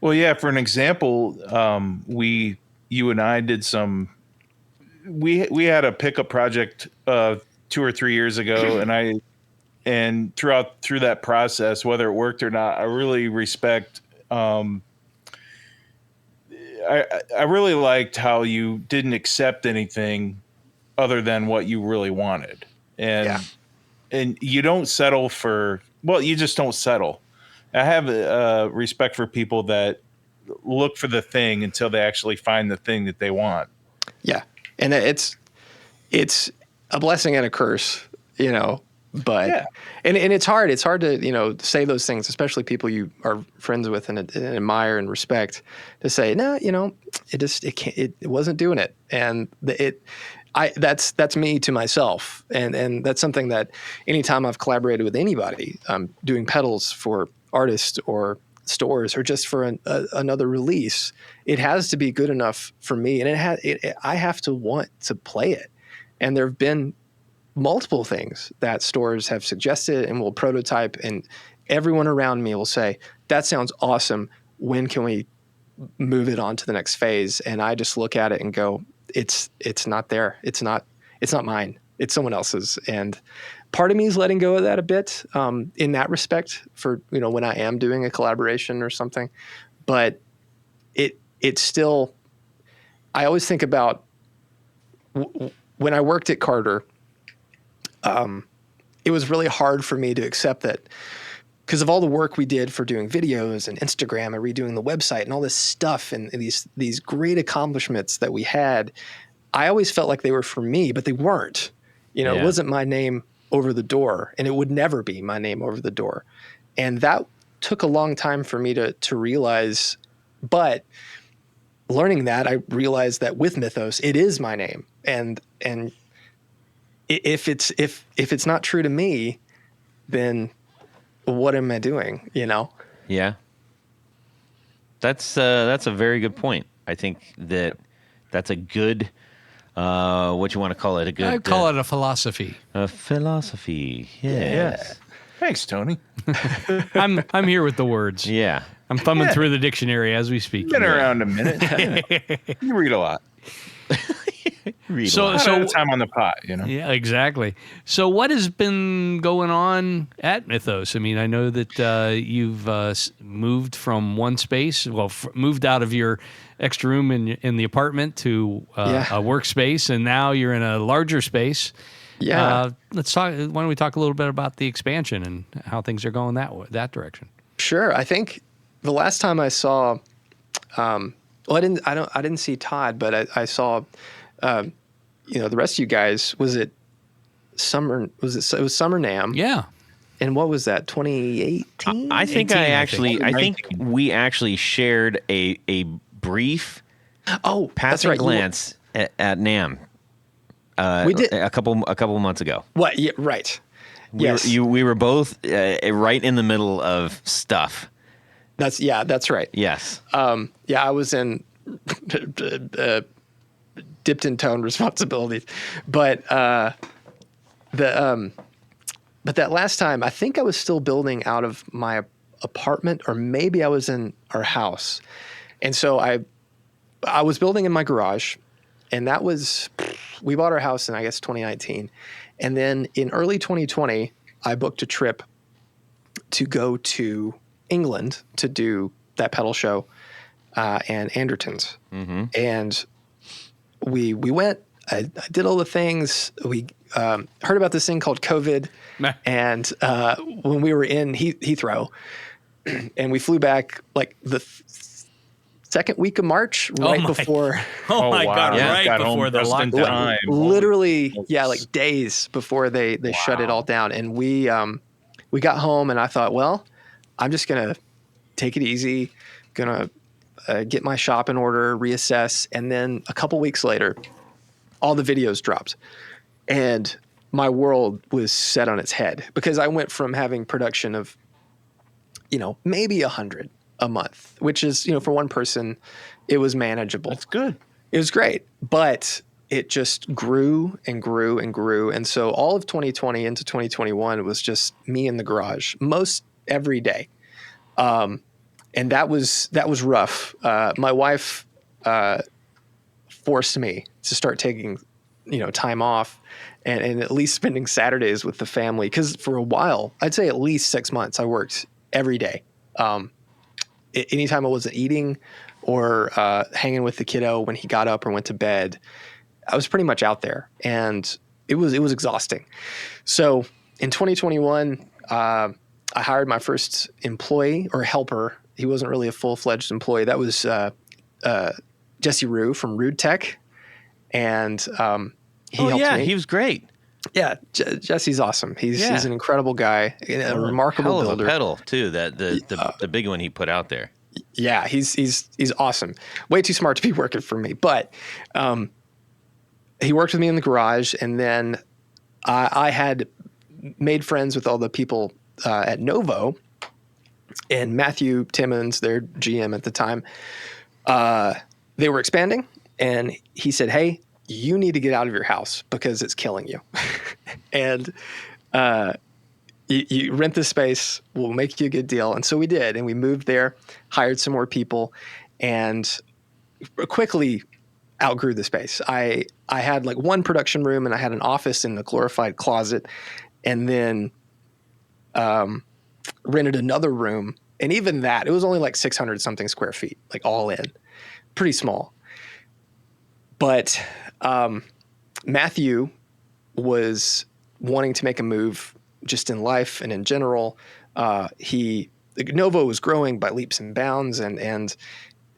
Well, yeah. For an example, you and I did some. We had a pickup project 2 or 3 years ago, and through that process, whether it worked or not, I really respect. I really liked how you didn't accept anything other than what you really wanted, and you don't settle for. Well, you just don't settle. I have respect for people that look for the thing until they actually find the thing that they want. Yeah. And it's a blessing and a curse, but, Yeah. and it's hard to, say those things, especially people you are friends with and admire and respect, to say, no, it wasn't doing it. And that's me to myself. And that's something that anytime I've collaborated with anybody, doing pedals for artists or stores or just for another release, it has to be good enough for me. And I have to want to play it. And there have been multiple things that stores have suggested and will prototype, and everyone around me will say, that sounds awesome. When can we move it on to the next phase? And I just look at it and go, it's not there. It's not mine. It's someone else's. And part of me is letting go of that a bit, in that respect for, when I am doing a collaboration or something, but it's still, I always think about when I worked at Carter, it was really hard for me to accept that, because of all the work we did for doing videos and Instagram and redoing the website and all this stuff and these great accomplishments that we had, I always felt like they were for me, but they weren't. It wasn't my name over the door, and it would never be my name over the door. And that took a long time for me to realize, but learning that, I realized that with Mythos, it is my name. And if it's not true to me, then what am I doing? Yeah. That's a very good point. I think that's a good, what you want to call it? I call it a philosophy. A philosophy. Yes. Thanks, Tony. I'm here with the words. Yeah. I'm thumbing through the dictionary as we speak. Been around a minute. You read a lot. So time on the pot, Yeah, exactly. So what has been going on at Mythos? I mean, I know that you've moved from one space, moved out of your extra room in the apartment to a workspace, and now you're in a larger space. Yeah. Let's talk. Why don't we talk a little bit about the expansion and how things are going that direction? Sure. I think the last time I saw, I didn't see Todd, but I saw, the rest of you guys. Was it Summer? It was Summer NAMM? Yeah. And what was that? 2018? I think we actually shared a brief passing glance at NAMM. We did a couple months ago. What? Yeah, right. Yes. We were both right in the middle of stuff. That's right. Yes. I was in dipped in tone responsibilities, but that last time I think I was still building out of my apartment, or maybe I was in our house, and so I was building in my garage, and we bought our house in, I guess, 2019, and then in early 2020 I booked a trip to go to England to do that pedal show and Anderton's. Mm-hmm. And we went, I did all the things. We heard about this thing called COVID. And when we were in Heathrow, and we flew back like the second week of March, before. Oh my God! Yeah. Right before the lockdown. Literally, like days before they shut it all down. And we got home, and I thought, well, I'm just gonna take it easy, gonna get my shop in order, reassess, and then a couple weeks later, all the videos dropped, and my world was set on its head, because I went from having production of, maybe 100 a month, which is, for one person, it was manageable. That's good. It was great, but it just grew and grew and grew. And so all of 2020 into 2021 was just me in the garage most every day. And that was rough. My wife forced me to start taking, time off and at least spending Saturdays with the family. Because for a while, I'd say at least 6 months, I worked every day. Anytime I wasn't eating or hanging with the kiddo when he got up or went to bed, I was pretty much out there, and it was exhausting. So in 2021, I hired my first employee or helper he wasn't really a full-fledged employee. That was Jesse Rue from Rude Tech, and he helped me. He was great. Yeah, Jesse's awesome. He's an incredible guy, a remarkable hell builder. Of a pedal too. That the big one he put out there. Yeah, he's awesome. Way too smart to be working for me, but he worked with me in the garage, and then I had made friends with all the people at Novo, and Matthew Timmons, their GM at the time. They were expanding, and he said, "Hey, you need to get out of your house because it's killing you. And you rent this space, we'll make you a good deal." And so we did. And we moved there, hired some more people, and quickly outgrew the space. I had like one production room, and I had an office in the glorified closet, and then rented another room. And even that, it was only like 600 something square feet, like all in. Pretty small. But Matthew was wanting to make a move just in life and in general. Novo was growing by leaps and bounds, and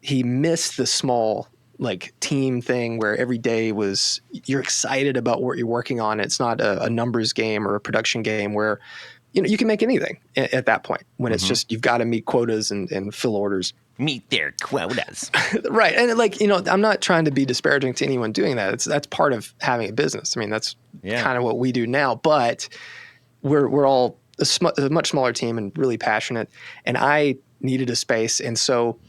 he missed the small like team thing where every day was you're excited about what you're working on. It's not a numbers game or a production game where you can make anything at that point when it's just you've got to meet quotas and fill orders. Meet their quotas. Right. And I'm not trying to be disparaging to anyone doing that. That's part of having a business. I mean, that's kind of what we do now, but we're all a much smaller team and really passionate. And I needed a space. And so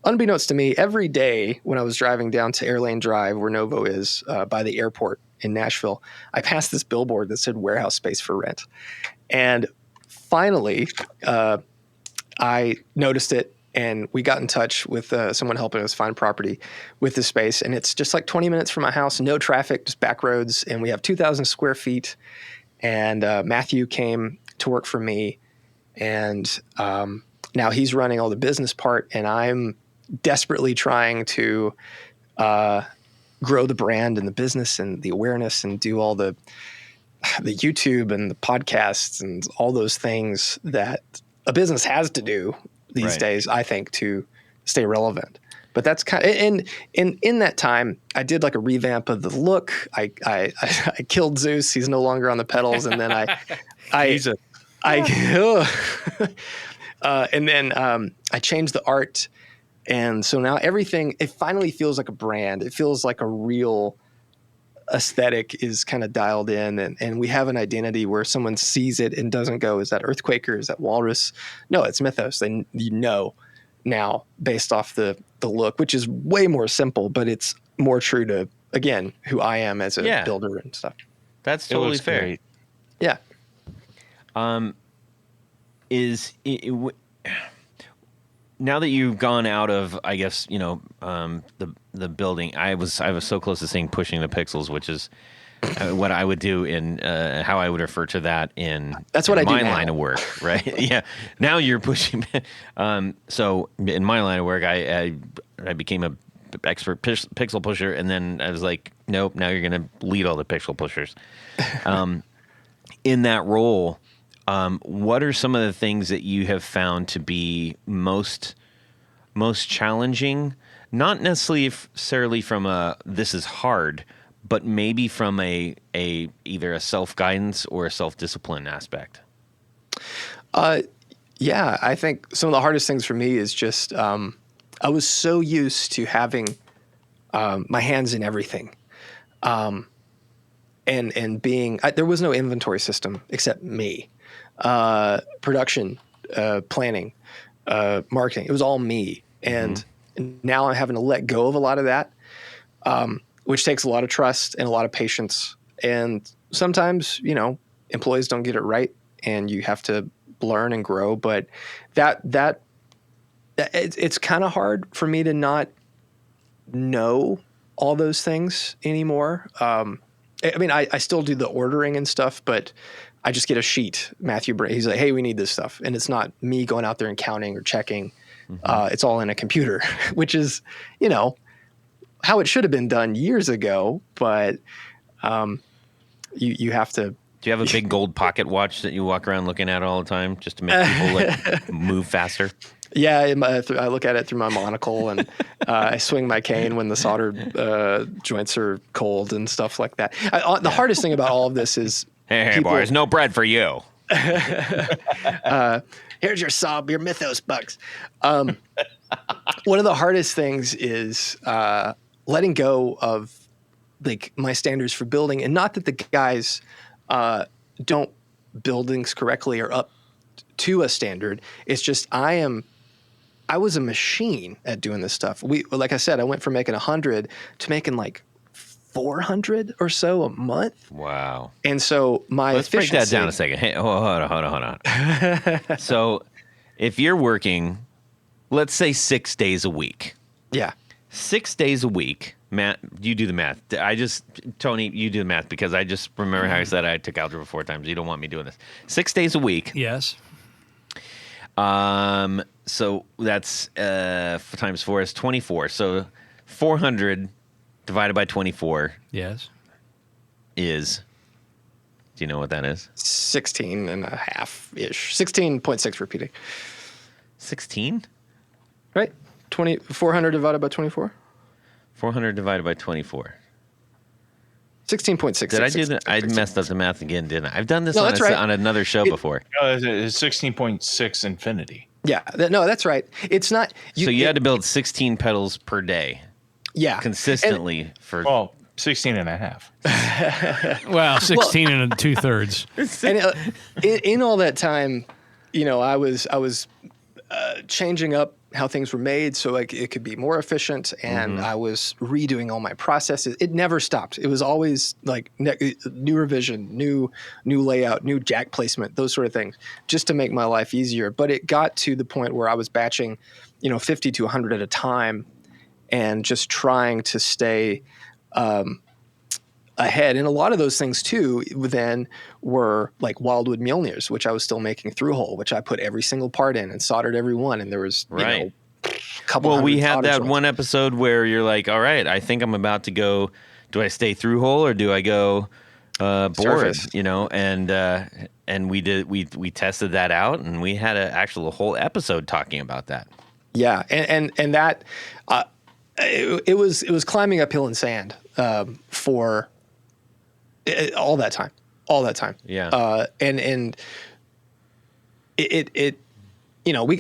unbeknownst to me, every day when I was driving down to Airlane Drive, where Novo is by the airport in Nashville, I passed this billboard that said warehouse space for rent. And finally, I noticed it. And we got in touch with someone helping us find property with the space. And it's just like 20 minutes from my house, no traffic, just back roads. And we have 2,000 square feet. And Matthew came to work for me. And now he's running all the business part. And I'm desperately trying to grow the brand and the business and the awareness and do all the YouTube and the podcasts and all those things that a business has to do these days, I think, to stay relevant. But that's kind of, and in that time, I did like a revamp of the look. I killed Zeus. He's no longer on the pedals. And then I changed the art. And so now everything, it finally feels like a brand. It feels like a real aesthetic is kind of dialed in, and we have an identity where someone sees it and doesn't go, is that Earthquaker? Is that Walrus? No, it's Mythos. You know now based off the look, which is way more simple, but it's more true to, again, who I am as a builder and stuff. That's totally fair. Great. Yeah. Now that you've gone out of, I guess, the building, I was so close to saying pushing the pixels, which is what I would do in how I would refer to that in that's what I do my now. line of work, right? Yeah. Now you're pushing. So in my line of work, I became a expert pixel pusher, and then I was like, nope. Now you're going to lead all the pixel pushers. In that role. What are some of the things that you have found to be most challenging? Not necessarily from a this is hard, but maybe from a either a self-guidance or a self-discipline aspect. Yeah, I think some of the hardest things for me is just I was so used to having my hands in everything. And being there was no inventory system except me. Production, planning, marketing. It was all me. And now I'm having to let go of a lot of that, which takes a lot of trust and a lot of patience. And sometimes, employees don't get it right and you have to learn and grow. But it's kind of hard for me to not know all those things anymore. I still do the ordering and stuff, but I just get a sheet. He's like, hey, we need this stuff. And it's not me going out there and counting or checking. It's all in a computer, which is, how it should have been done years ago. But you have to. Do you have a big gold pocket watch that you walk around looking at all the time just to make people move faster? Yeah, I look at it through my monocle, and I swing my cane when the soldered joints are cold and stuff like that. The hardest thing about all of this is Hey, boys, no bread for you. Here's your Mythos bucks. One of the hardest things is letting go of like my standards for building, and not that the guys don't build things correctly or up to a standard. It's just I was a machine at doing this stuff. Like I said, I went from making 100 to making like 400 or so a month. Wow. And so Let's break that down a second. Hey, hold on. So if you're working, let's say 6 days a week. Yeah. 6 days a week. Matt, you do the math. Tony, you do the math because I just remember how I said I took algebra 4 times. You don't want me doing this. 6 days a week. Yes. So that's times 4 is 24. So 400 divided by 24 Yes. is, do you know what that is? 16 and a half ish. 16.6 repeating. 16? Right? 400 divided by 24? 400 divided by 24. 16.6. Did I do that? I messed up the math again, didn't I? I've done this No, on, that's right. on another show before. It's 16.6 infinity. Yeah. No, that's right. It's not. So you had to build 16 pedals per day Yeah. consistently for... Well, 16 and a half. Well, 16 and 2/3. And in all that time, I was changing up how things were made so it could be more efficient, and I was redoing all my processes. It never stopped. It was always like new revision, new layout, new jack placement, those sort of things, just to make my life easier. But it got to the point where I was batching, 50 to 100 at a time, and just trying to stay ahead. And a lot of those things too then were like Wildwood Mjolnirs, which I was still making through hole, which I put every single part in and soldered every one. And there was, a couple. Well, we hundred had solder that joints. one episode where you're like, all right, I think I'm about to go, do I stay through hole or do I go board, Surface. and we tested that out, and we had an actual whole episode talking about that. Yeah. And that, it was climbing uphill in sand for all that time. Yeah. And it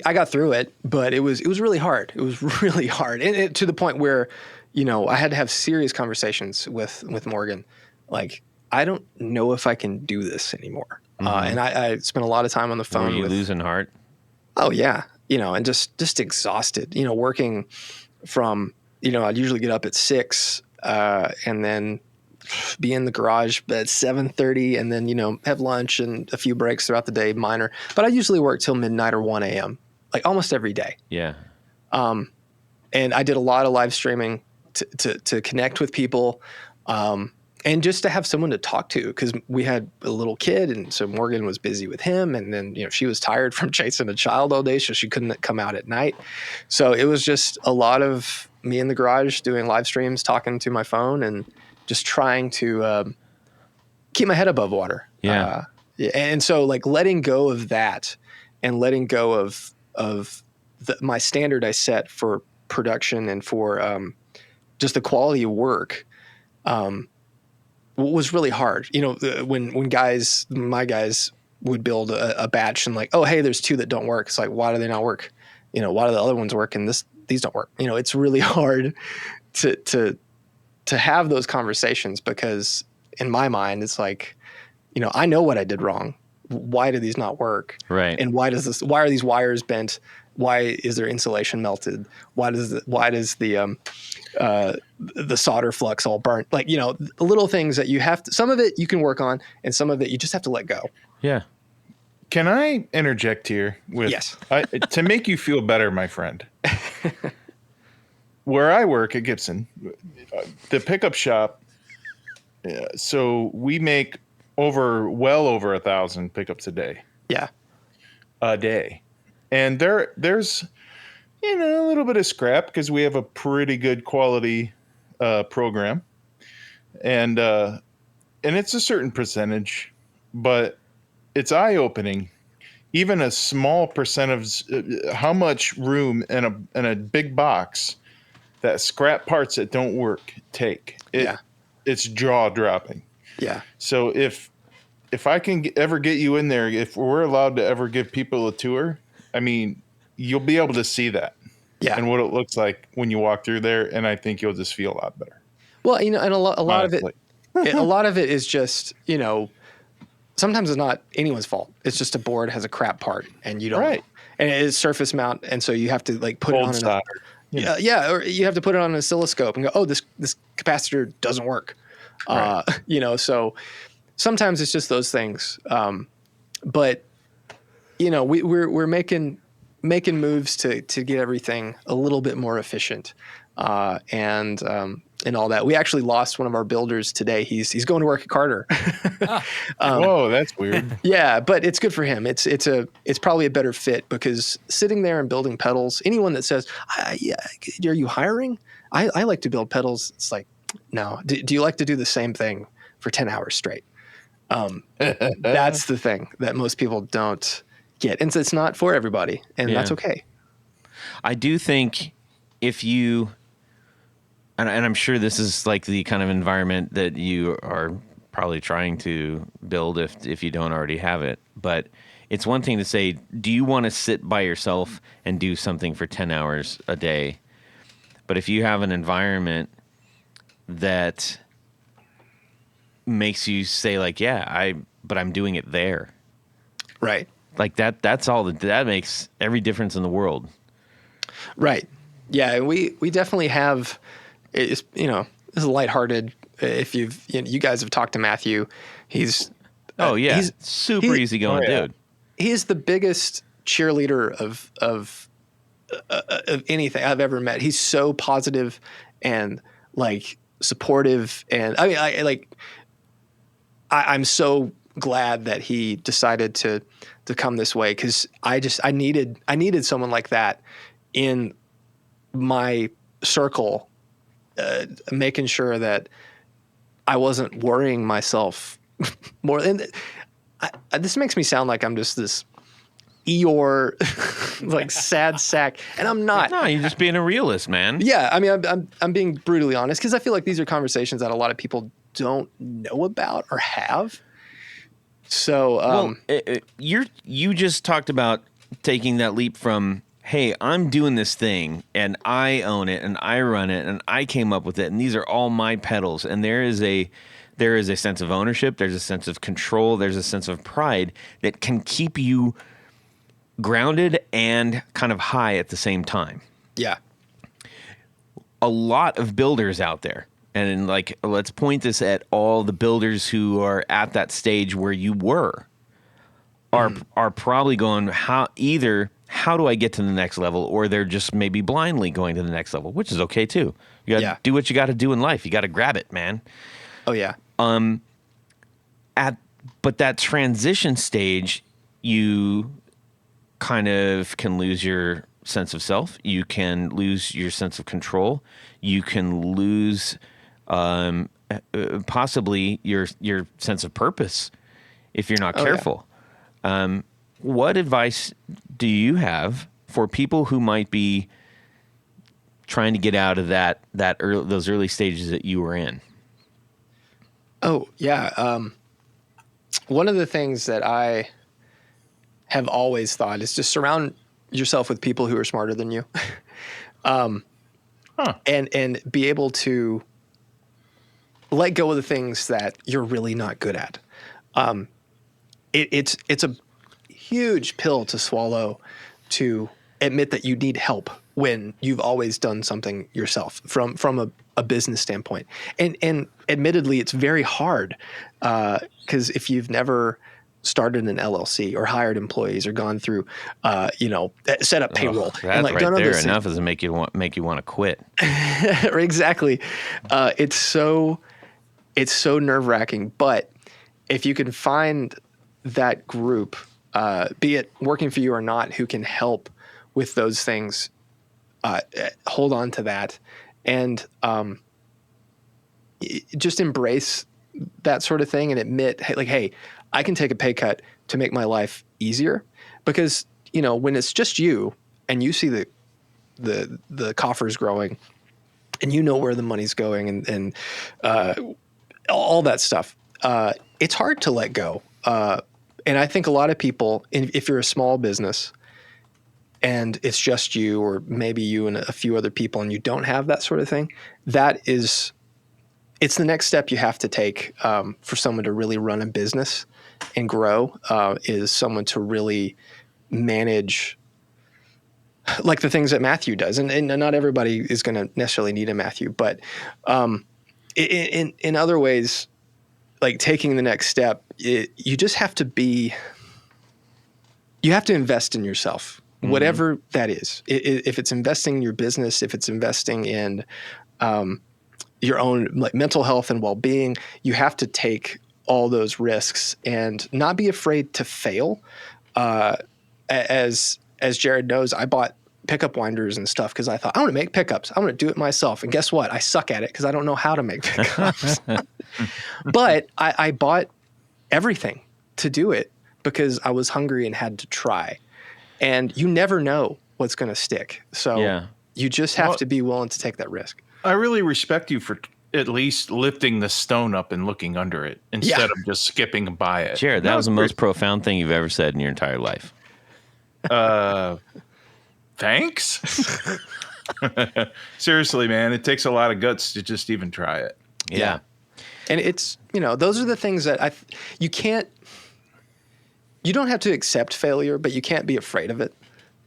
I got through it, but it was really hard. It was really hard. And to the point where, I had to have serious conversations with Morgan. Like, I don't know if I can do this anymore. And I spent a lot of time on the phone. Were you losing heart? Oh yeah. And just exhausted, working from, I'd usually get up at 6, and then be in the garage at 7:30, and then, have lunch and a few breaks throughout the day, minor. But I usually work till midnight or 1 a.m., like almost every day. Yeah. And I did a lot of live streaming to connect with people, and just to have someone to talk to, because we had a little kid, and so Morgan was busy with him, and then she was tired from chasing a child all day, so she couldn't come out at night. So it was just a lot of me in the garage doing live streams, talking to my phone, and just trying to keep my head above water. Yeah. And so like letting go of that, and letting go of my standard I set for production and for just the quality of work was really hard. When my guys would build a batch and like, oh, hey, there's 2 that don't work. It's like, why do they not work? Why do the other ones work and these don't work? It's really hard to have those conversations, because in my mind, it's like, I know what I did wrong. Why do these not work? Right. And why are these wires bent? Why is their insulation melted? Why does the solder flux all burnt? Like, the little things that you have to, some of it you can work on, and some of it you just have to let go. Yeah. Can I interject here with Yes. To make you feel better, my friend? Where I work at Gibson, the pickup shop, so we make well over 1,000 pickups a day. Yeah. And there's a little bit of scrap because we have a pretty good quality program, and it's a certain percentage, but it's eye-opening even a small percent of how much room in a big box that scrap parts that don't work take. It's jaw dropping. Yeah. So if I can ever get you in there, if we're allowed to ever give people a tour, I mean, you'll be able to see that. Yeah. And what it looks like when you walk through there, and I think you'll just feel a lot better. Well, and a lot of it, Honestly. a lot of it is just, sometimes it's not anyone's fault. It's just a board has a crap part, and you don't. Right. And it is surface mount, and so you have to like put it on. Or you have to put it on an oscilloscope and go, oh, this capacitor doesn't work. Right. So sometimes it's just those things. But we're making moves to get everything a little bit more efficient, and all that. We actually lost one of our builders today. He's going to work at Carter. Whoa, that's weird. Yeah, but it's good for him. It's probably a better fit, because sitting there and building pedals, anyone that says, are you hiring? I like to build pedals. It's like, no. Do you like to do the same thing for 10 hours straight? That's the thing that most people don't get. And so it's not for everybody, and that's okay. I do think if you, and I'm sure this is like the kind of environment that you are probably trying to build if you don't already have it, but it's one thing to say, do you want to sit by yourself and do something for 10 hours a day? But if you have an environment that makes you say like, but I'm doing it there. Right. Like that's all that makes every difference in the world. Right. Yeah. And we definitely have, it's, this is lighthearted. If you guys have talked to Matthew, he's super easygoing dude. He's the biggest cheerleader of anything I've ever met. He's so positive and like supportive. And I mean, I'm so glad that he decided to come this way, because I needed someone like that in my circle, making sure that I wasn't worrying myself more. And this makes me sound like I'm just this Eeyore, like sad sack, and I'm not. No, you're just being a realist, man. Yeah, I mean, I'm being brutally honest, because I feel like these are conversations that a lot of people don't know about or have. So, you just talked about taking that leap from, hey, I'm doing this thing and I own it and I run it and I came up with it and these are all my pedals, and there is a sense of ownership, there's a sense of control, there's a sense of pride that can keep you grounded and kind of high at the same time. Yeah. A lot of builders out there, and like, let's point this at all the builders who are at that stage where you were, are probably going, how do I get to the next level? Or they're just maybe blindly going to the next level, which is okay too. You got to do what you got to do in life. You got to grab it, man. Oh yeah. But that transition stage, you kind of can lose your sense of self. You can lose your sense of control. You can lose possibly your sense of purpose if you're not careful. Yeah. What advice do you have for people who might be trying to get out of those early stages that you were in? Oh yeah. One of the things that I have always thought is just surround yourself with people who are smarter than you, and be able to let go of the things that you're really not good at. It's a huge pill to swallow to admit that you need help when you've always done something yourself from a business standpoint. And admittedly, it's very hard, because if you've never started an LLC or hired employees or gone through, set up payroll. That's and right there enough as to make you want to quit. Exactly. It's so nerve-wracking. But if you can find that group, be it working for you or not, who can help with those things, hold on to that, and just embrace that sort of thing and admit, hey, I can take a pay cut to make my life easier, because, when it's just you and you see the coffers growing and where the money's going and all that stuff, it's hard to let go. And I think a lot of people, if you're a small business and it's just you, or maybe you and a few other people, and you don't have that sort of thing, it's the next step you have to take for someone to really run a business and grow, is someone to really manage like the things that Matthew does. And not everybody is going to necessarily need a Matthew, but in other ways, like taking the next step, you just have to you have to invest in yourself, whatever that is. If it's investing in your business, if it's investing in your own like mental health and well-being, you have to take all those risks and not be afraid to fail. As Jared knows, I bought pickup winders and stuff because I thought, I want to make pickups. I want to do it myself. And guess what? I suck at it because I don't know how to make pickups. But I bought everything to do it because I was hungry and had to try. And you never know what's going to stick. So you just have to be willing to take that risk. I really respect you for at least lifting the stone up and looking under it instead of just skipping by it. Jared, that was the most profound thing you've ever said in your entire life. Thanks. Seriously, man, it takes a lot of guts to just even try it. Yeah. And it's, those are the things that you don't have to accept failure, but you can't be afraid of it,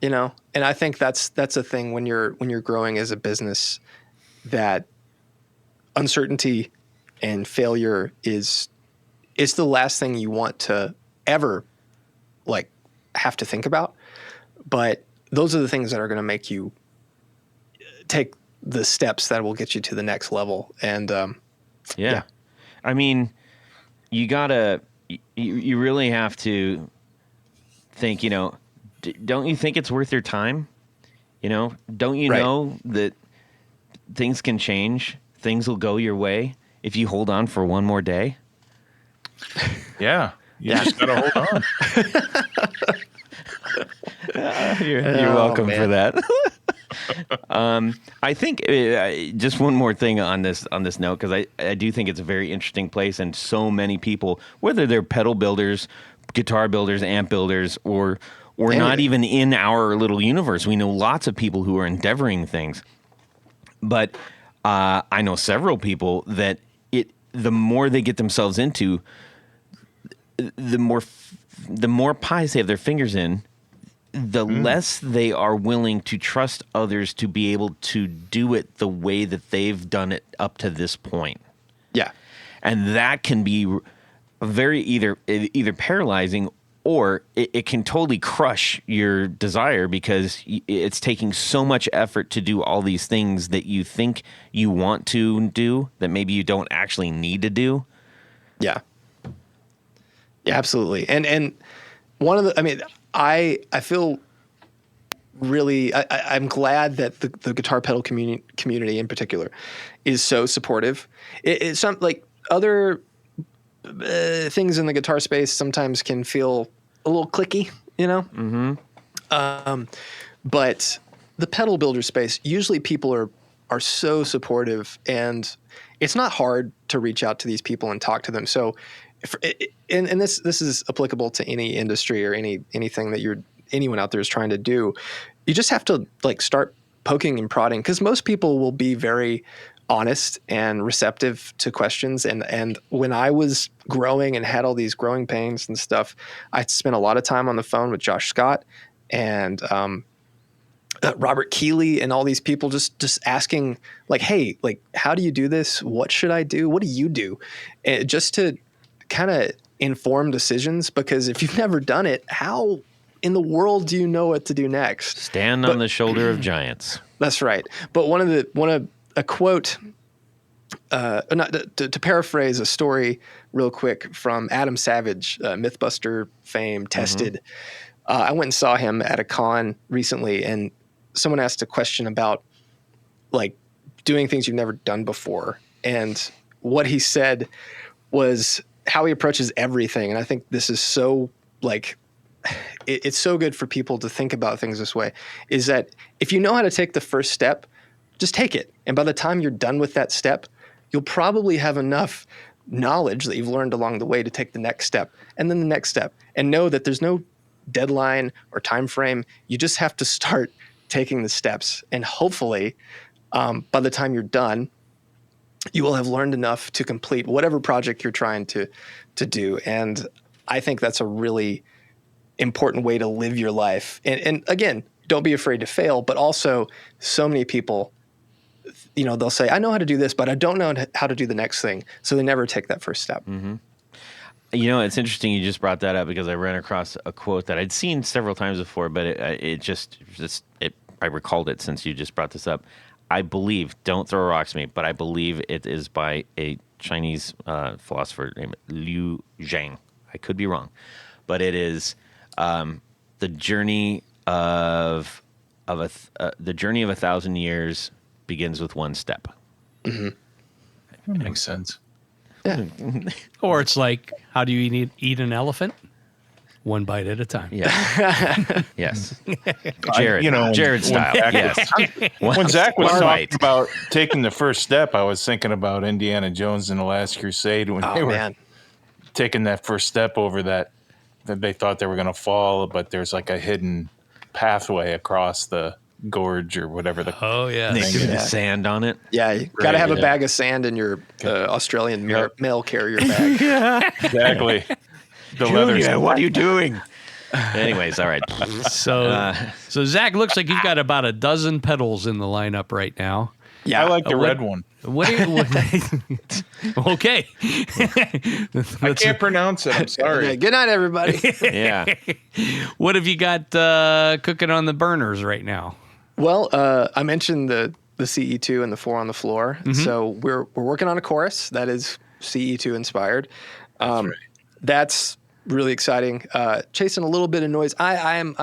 And I think that's a thing when you're growing as a business, that uncertainty and failure is the last thing you want to ever like have to think about. But those are the things that are going to make you take the steps that will get you to the next level. And I mean, you really have to think, don't you think it's worth your time? Don't you know that things can change? Things will go your way if you hold on for one more day. Yeah. You just got to hold on. You're welcome for that. I think just one more thing on this note, because I do think it's a very interesting place, and so many people, whether they're pedal builders, guitar builders, amp builders, or not even in our little universe, we know lots of people who are endeavoring things. But I know several people that the more they get themselves into, the more pies they have their fingers in, the less they are willing to trust others to be able to do it the way that they've done it up to this point. Yeah. And that can be very either paralyzing, or it can totally crush your desire, because it's taking so much effort to do all these things that you think you want to do that maybe you don't actually need to do. Yeah. Yeah, absolutely. And one of the, I feel really, I'm glad that the guitar pedal community in particular is so supportive. It's some like other things in the guitar space sometimes can feel a little cliquey, but the pedal builder space, usually people are so supportive, and it's not hard to reach out to these people and talk to them. So, and this is applicable to any industry or anything that anyone out there is trying to do. You just have to like start poking and prodding, because most people will be very honest and receptive to questions. And when I was growing and had all these growing pains and stuff, I spent a lot of time on the phone with Josh Scott and Robert Keeley and all these people just asking like, hey, like, how do you do this? What should I do? What do you do? And just to kind of inform decisions, because if you've never done it, how in the world do you know what to do next? Stand on the shoulder of giants. That's right. But a quote, to paraphrase a story real quick from Adam Savage, Mythbuster fame, Tested. I went and saw him at a con recently, and someone asked a question about like doing things you've never done before. And what he said was how he approaches everything. And I think this is so like it's so good for people to think about things this way, is that if you know how to take the first step, just take it. And by the time you're done with that step, you'll probably have enough knowledge that you've learned along the way to take the next step and then the next step, and know that there's no deadline or time frame. You just have to start taking the steps. And hopefully, by the time you're done, you will have learned enough to complete whatever project you're trying to do. And I think that's a really important way to live your life. And again, don't be afraid to fail, but also so many people, they'll say, I know how to do this, but I don't know how to do the next thing. So they never take that first step. Mm-hmm. It's interesting you just brought that up, because I ran across a quote that I'd seen several times before, but I recalled it since you just brought this up. I believe, don't throw rocks at me, but I believe it is by a Chinese philosopher named Liu Zhang. I could be wrong, but it is the journey of 1,000 years begins with one step. Mm-hmm. That makes sense. Yeah. Or it's like, how do you eat an elephant? One bite at a time. Yeah. Yes. Jared style. Yes. When Zach was One talking bite. about taking the first step, I was thinking about Indiana Jones and the Last Crusade when they were taking that first step over that they thought they were going to fall, but there's like a hidden pathway across the gorge or whatever the Oh, yeah. They threw the sand on it. Yeah, you got to have a bag of sand in your Australian mail carrier bag. exactly. The Julia, what are you doing? Anyways, all right. So Zach, looks like you've got about a dozen pedals in the lineup right now. Yeah, I like the red one. What okay. I can't pronounce it. I'm sorry. Okay, good night, everybody. Yeah. What have you got cooking on the burners right now? Well, I mentioned the CE2 and the 4 on the floor. Mm-hmm. So we're working on a chorus that is CE2 inspired. That's right. That's really exciting. Chasing a little bit of noise. I'm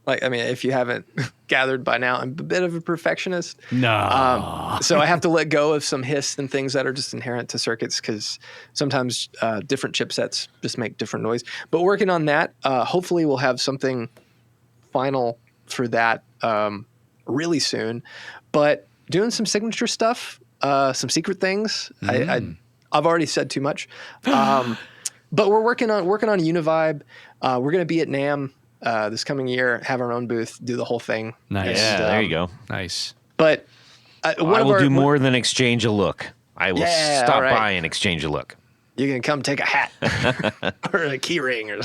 like, I mean, if you haven't gathered by now, I'm a bit of a perfectionist. No. So I have to let go of some hiss and things that are just inherent to circuits, because sometimes different chipsets just make different noise. But working on that, hopefully we'll have something final for that really soon. But doing some signature stuff, some secret things. I've already said too much. But we're working on Univibe. We're going to be at NAMM this coming year, have our own booth, do the whole thing. Nice. Yeah, there you go. Nice. But I will do more than exchange a look. I will stop right. by and exchange a look. You can come take a hat or a key ring or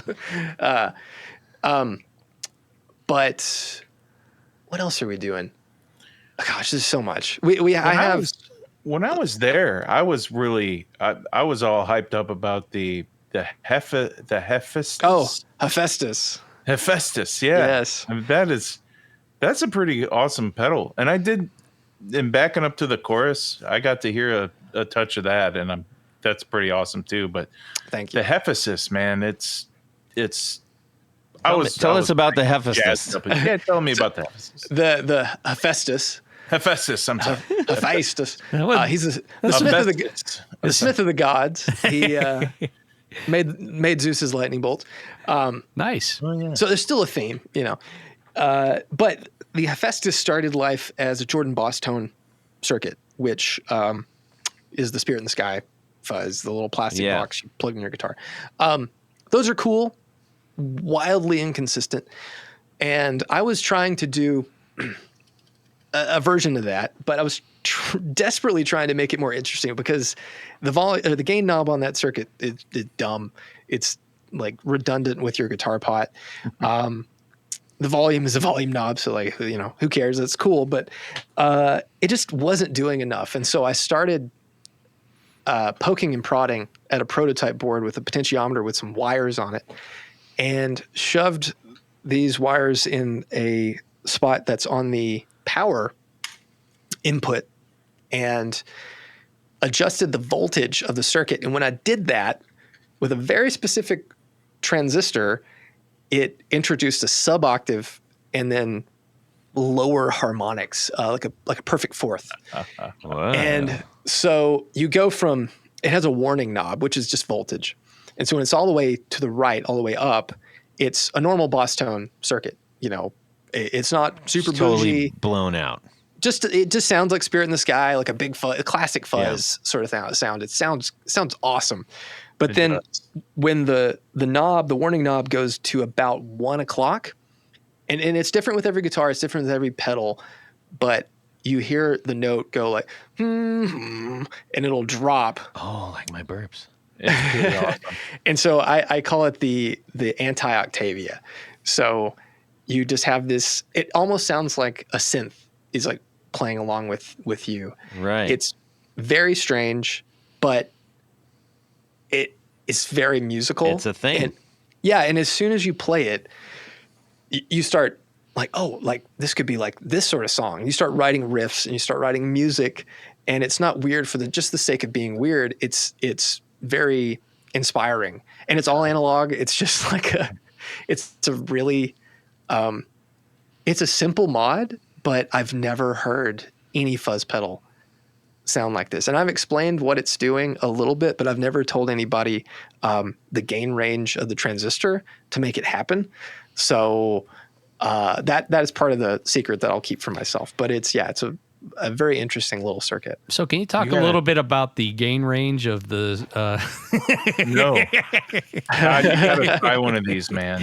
but what else are we doing? Gosh, there's so much. When I was there, I was really I was all hyped up about the Hephaestus. Oh, Hephaestus. Hephaestus, yeah. Yes. I mean, that's a pretty awesome pedal. And in backing up to the chorus, I got to hear a touch of that, and that's pretty awesome too. But thank you. the Hephaestus, man, it's Tell us about the Hephaestus. Yeah, tell me about the Hephaestus. The Hephaestus. Hephaestus, I'm sorry. Hephaestus. was- He's the smith of the gods. He made Zeus's lightning bolts. Nice. So there's still a theme, but the Hephaestus started life as a Jordan Boss tone circuit, which is the Spirit in the Sky fuzz, the little plastic box you plug in your guitar. Those are cool, wildly inconsistent, and I was trying to do a version of that, but I was desperately trying to make it more interesting, because the gain knob on that circuit is dumb. It's like redundant with your guitar pot. The volume is a volume knob, so like, who cares? That's cool, but it just wasn't doing enough. And so I started poking and prodding at a prototype board with a potentiometer with some wires on it, and shoved these wires in a spot that's on the power input and adjusted the voltage of the circuit. And when I did that with a very specific transistor, it introduced a sub-octave and then lower harmonics, like a perfect fourth. Wow. And so you go from, it has a warning knob, which is just voltage. And so when it's all the way to the right, all the way up, it's a normal boss tone circuit. You know, it's not super totally bougie. blown out. It just sounds like Spirit in the Sky, like a classic fuzz sort of sound. It sounds awesome. But then when the warning knob goes to about 1 o'clock, and it's different with every guitar, it's different with every pedal, but you hear the note go like, and it'll drop. Oh, like my burps. It's really awesome. And so I call it the anti-Octavia. So you just have this, it almost sounds like a synth is like playing along with you. Right. It's very strange, but it's very musical. It's a thing. And as soon as you play it, you start like, oh, like this could be like this sort of song. You start writing riffs and you start writing music, and it's not weird for just the sake of being weird. It's very inspiring, and it's all analog. It's just like it's a really, it's a simple mod, but I've never heard any fuzz pedal sound like this. And I've explained what it's doing a little bit, but I've never told anybody the gain range of the transistor to make it happen. So that is part of the secret that I'll keep for myself. But it's a very interesting little circuit. So can you talk a little bit about the gain range of the No. God, you gotta try one of these, man.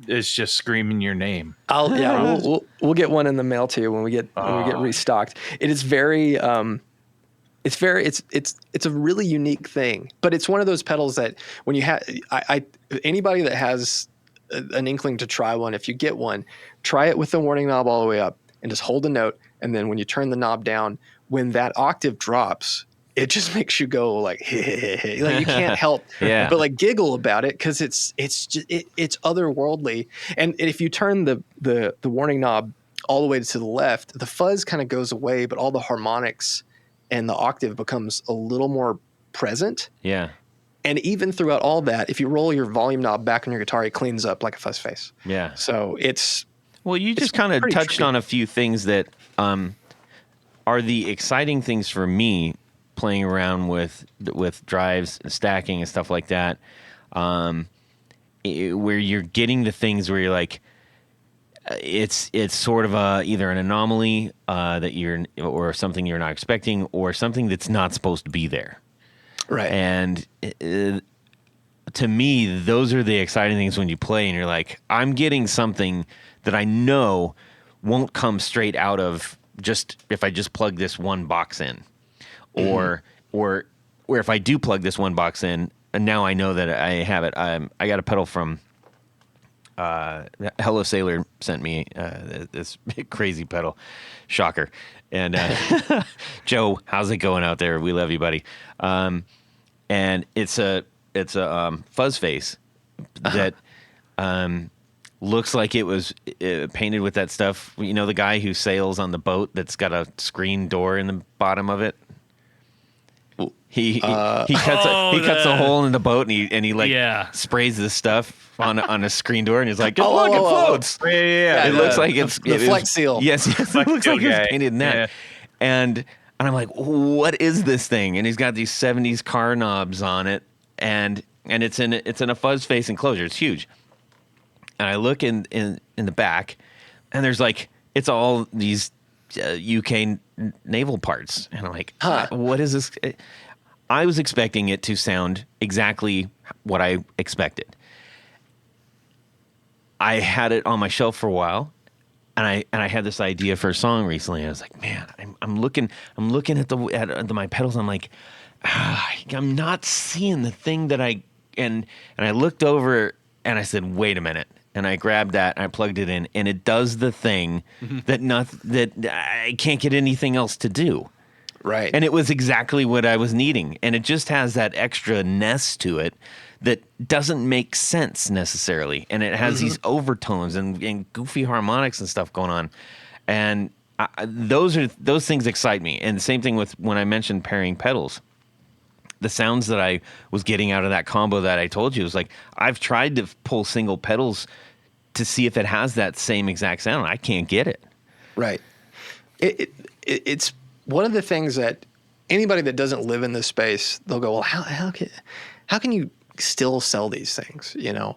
It's just screaming your name. We'll get one in the mail to you when we get restocked. It is very it's a really unique thing, but it's one of those pedals that when you have anybody that has an inkling to try one, if you get one, try it with the warning knob all the way up and just hold the note. And then when you turn the knob down, when that octave drops, it just makes you go like, like you can't help but like giggle about it, because it's otherworldly. And if you turn the warning knob all the way to the left, the fuzz kind of goes away, but all the harmonics and the octave becomes a little more present. Yeah. And even throughout all that, if you roll your volume knob back on your guitar, it cleans up like a fuzz face. Yeah. So Well, you just kind of touched on a few things that are the exciting things for me playing around with drives, stacking, and stuff like that, where you're getting the things where you're like, it's sort of either an anomaly or something you're not expecting, or something that's not supposed to be there. right. And to me, those are the exciting things when you play and you're like, I'm getting something that I know won't come straight out of just if I just plug this one box in, or if I do plug this one box in, and now I know that I have it. I got a pedal from Hello Sailor sent me this crazy pedal, shocker. And Joe, how's it going out there? We love you, buddy. And it's a fuzz face that looks like it was painted with that stuff. You know, the guy who sails on the boat that's got a screen door in the bottom of it. He cuts a hole in the boat and he sprays this stuff on a screen door, and he's like, look, it floats. Yeah. It looks like it's the Flex Seal. Yes, it looks like it's painted in that. Yeah. And I'm like, what is this thing? And he's got these 70s car knobs on it, and it's in a fuzz face enclosure. It's huge. And I look in the back, and there's like, it's all these UK naval parts, and I'm like, what is this? I was expecting it to sound exactly what I expected. I had it on my shelf for a while, and I had this idea for a song recently. I was like, man, I'm looking at my pedals. I'm like, I'm not seeing the thing that and I looked over and I said, wait a minute. And I grabbed that and I plugged it in, and it does the thing that I can't get anything else to do. Right. And it was exactly what I was needing. And it just has that extra ness to it that doesn't make sense necessarily. And it has these overtones and goofy harmonics and stuff going on. And those things excite me. And the same thing with when I mentioned pairing pedals. The sounds that I was getting out of that combo that I told you was like, I've tried to pull single pedals to see if it has that same exact sound. I can't get it. Right. It's one of the things that anybody that doesn't live in this space, they'll go, well, how can you still sell these things, you know?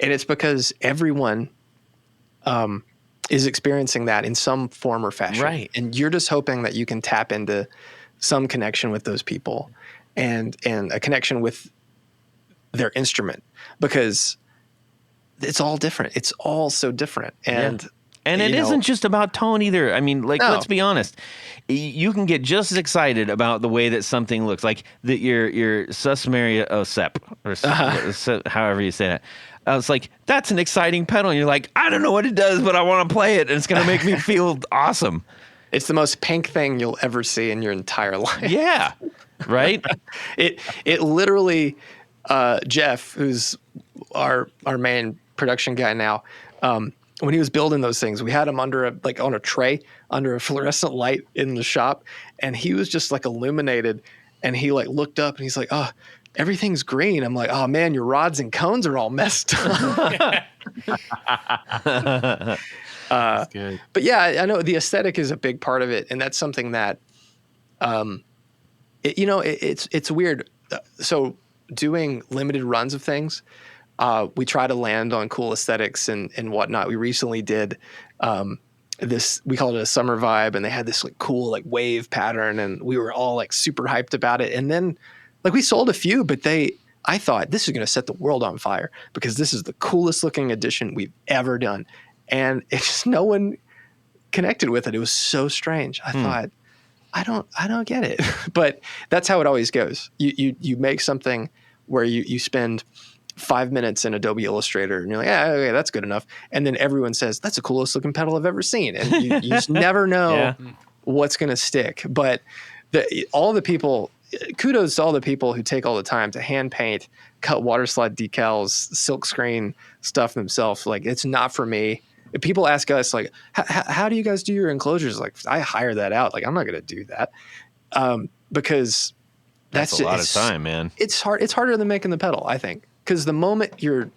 And it's because everyone is experiencing that in some form or fashion. Right. And you're just hoping that you can tap into some connection with those people and a connection with their instrument, because it's all different. It's all so different. And it isn't just about tone either. I mean, like, No. let's be honest. You can get just as excited about the way that something looks, like your Susmaria Osep, or however you say that. It's like, that's an exciting pedal. And you're like, I don't know what it does, but I want to play it, and it's going to make me feel awesome. It's the most pink thing you'll ever see in your entire life. Yeah. Right? It literally, Jeff, who's our main production guy now, when he was building those things, we had him on a tray under a fluorescent light in the shop, and he was just like illuminated, and he like looked up and he's like, oh, everything's green. I'm like, oh man, your rods and cones are all messed up. That's good. But yeah, I know the aesthetic is a big part of it, and that's something that, it's weird. So doing limited runs of things, we try to land on cool aesthetics and whatnot. We recently did this, we called it a summer vibe, and they had this like cool like wave pattern, and we were all like super hyped about it. And then like we sold a few, but I thought this is going to set the world on fire because this is the coolest looking edition we've ever done. And it's just no one connected with it. It was so strange. I thought, I don't get it. But that's how it always goes. You make something where you spend 5 minutes in Adobe Illustrator and you're like, yeah, okay, that's good enough. And then everyone says, that's the coolest looking pedal I've ever seen. And you just never know what's going to stick. But all the people, kudos to all the people who take all the time to hand paint, cut water slide decals, silk screen stuff themselves. Like, it's not for me. If people ask us, like, how do you guys do your enclosures? Like, I hire that out. Like, I'm not going to do that because That's a lot of time, man. It's hard. It's harder than making the pedal, I think, because the moment your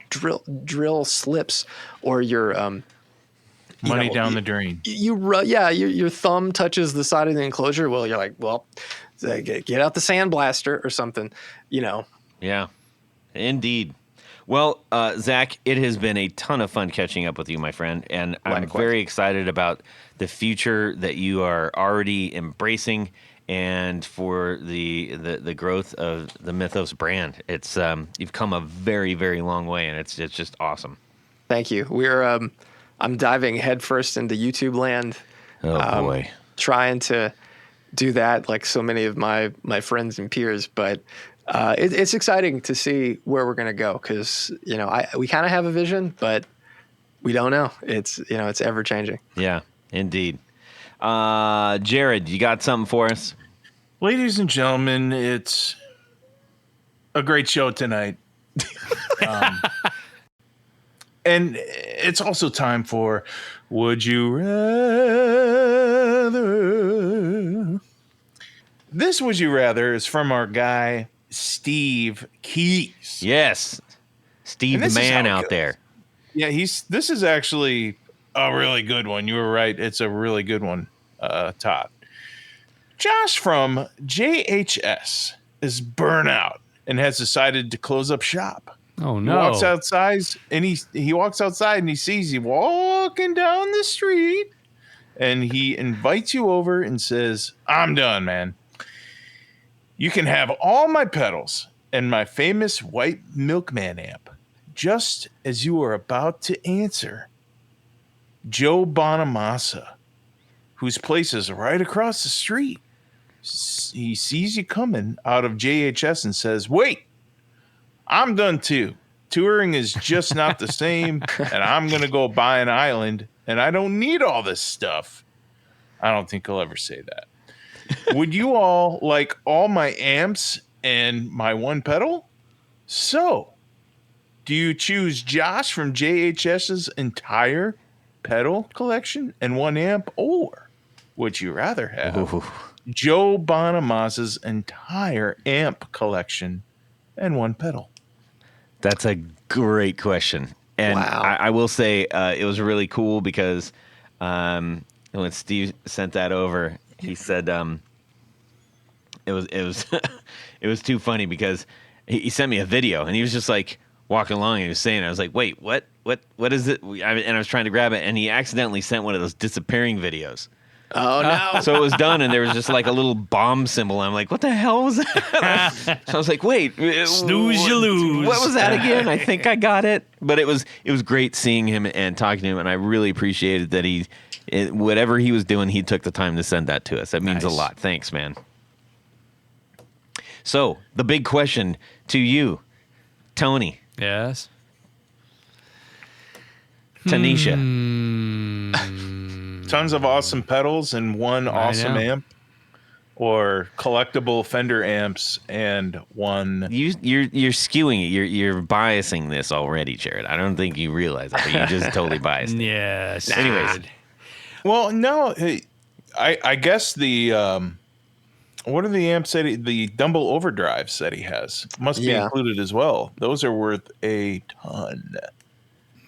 drill slips or your Money down the drain. Your thumb touches the side of the enclosure. Well, you're like, well, get out the sandblaster or something, Yeah, indeed. Well, Zach, it has been a ton of fun catching up with you, my friend, and I'm very excited about the future that you are already embracing, and for the growth of the Mythos brand. It's you've come a very, very long way, and it's just awesome. Thank you. I'm diving headfirst into YouTube land. Oh boy, trying to do that like so many of my friends and peers, but it's exciting to see where we're going to go because we kind of have a vision, but we don't know. It's it's ever changing. Yeah, indeed. Jared, you got something for us? Ladies and gentlemen, it's a great show tonight. And it's also time for Would You Rather? This Would You Rather is from our guy, Steve Keys. Yes. Steve the man out there. Yeah, this is actually a really good one. You were right. It's a really good one, Todd. Josh from JHS is burnout and has decided to close up shop. Oh no! He walks outside and he walks outside and he sees you walking down the street, and he invites you over and says, "I'm done, man. You can have all my pedals and my famous white milkman amp." Just as you are about to answer, Joe Bonamassa, whose place is right across the street, he sees you coming out of JHS and says, "Wait, I'm done too. Touring is just not the same, and I'm going to go buy an island, and I don't need all this stuff." I don't think he'll ever say that. Would you all like all my amps and my one pedal? So, do you choose Josh from JHS's entire pedal collection and one amp, or would you rather have Joe Bonamassa's entire amp collection and one pedal? That's a great question. And wow. I will say it was really cool because when Steve sent that over, he said it was it was too funny because he sent me a video and he was just like, walking along and he was saying, I was like, wait, what is it? And I was trying to grab it, and he accidentally sent one of those disappearing videos. Oh no! So it was done, and there was just like a little bomb symbol. I'm like, what the hell was that? So I was like, wait, Snooze, you lose. What was that again? I think I got it. But it was great seeing him and talking to him, and I really appreciated that whatever he was doing, he took the time to send that to us. That means a lot. Thanks, man. So the big question to you, Tony. Yes. Tanisha. Tons of awesome pedals and one awesome amp, or collectible Fender amps and one. You're skewing it. You're biasing this already, Jared. I don't think you realize that, but you just totally biased it. Yes. Anyways. Well, no, I guess the what are the amps that the Dumble overdrives that he has must be included as well. Those are worth a ton.